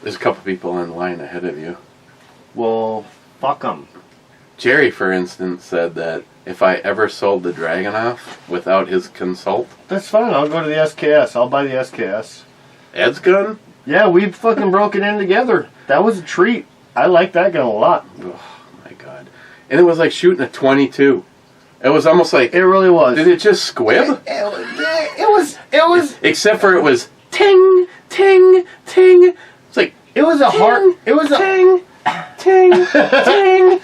a couple people in line ahead of you. Well, fuck them. Jerry, for instance, said that if I ever sold the Dragonoff without his consult... That's fine. I'll go to the SKS. I'll buy the SKS. Ed's gun? Yeah, we fucking broke it in together. That was a treat. I like that gun a lot. Oh, my God. And it was like shooting a 22. It was almost like... It really was. Did it just squib? It was... Except for it was ting, ting, ting. It's like... It was a hard... It was a... Ting, ting, ting.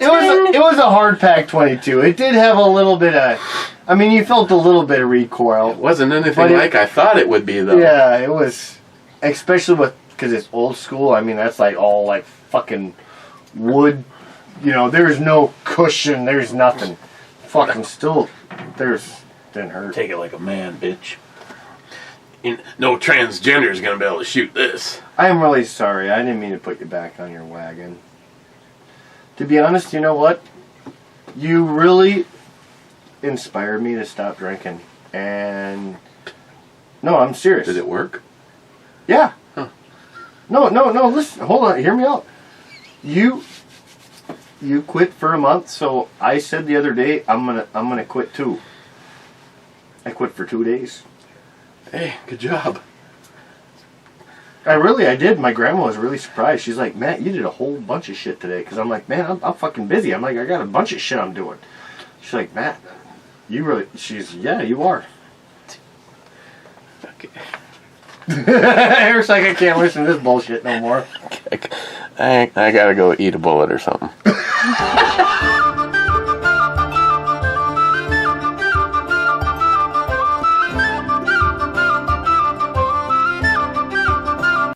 It was a hard pack 22. It did have a little bit of... I mean, you felt a little bit of recoil. It wasn't anything But like I thought it would be, though. Yeah, it was... Especially with... Because it's old school. I mean, that's like all like fucking wood. You know, there's no cushion. There's nothing. Fucking still... Didn't hurt. Take it like a man, bitch. No transgender's gonna be able to shoot this. I am really sorry. I didn't mean to put you back on your wagon. To be honest, you know what? You really inspired me to stop drinking. And... No, I'm serious. Did it work? Yeah. Huh. No, listen, hold on, hear me out. You quit for a month, so I said the other day, I'm gonna quit too. I quit for 2 days. Hey, good job. I did. My grandma was really surprised. She's like, Matt, you did a whole bunch of shit today. Because I'm like, man, I'm fucking busy. I'm like, I got a bunch of shit I'm doing. She's like, Matt, yeah, you are. Okay. Eric's like, I can't listen to this bullshit no more. I gotta go eat a bullet or something.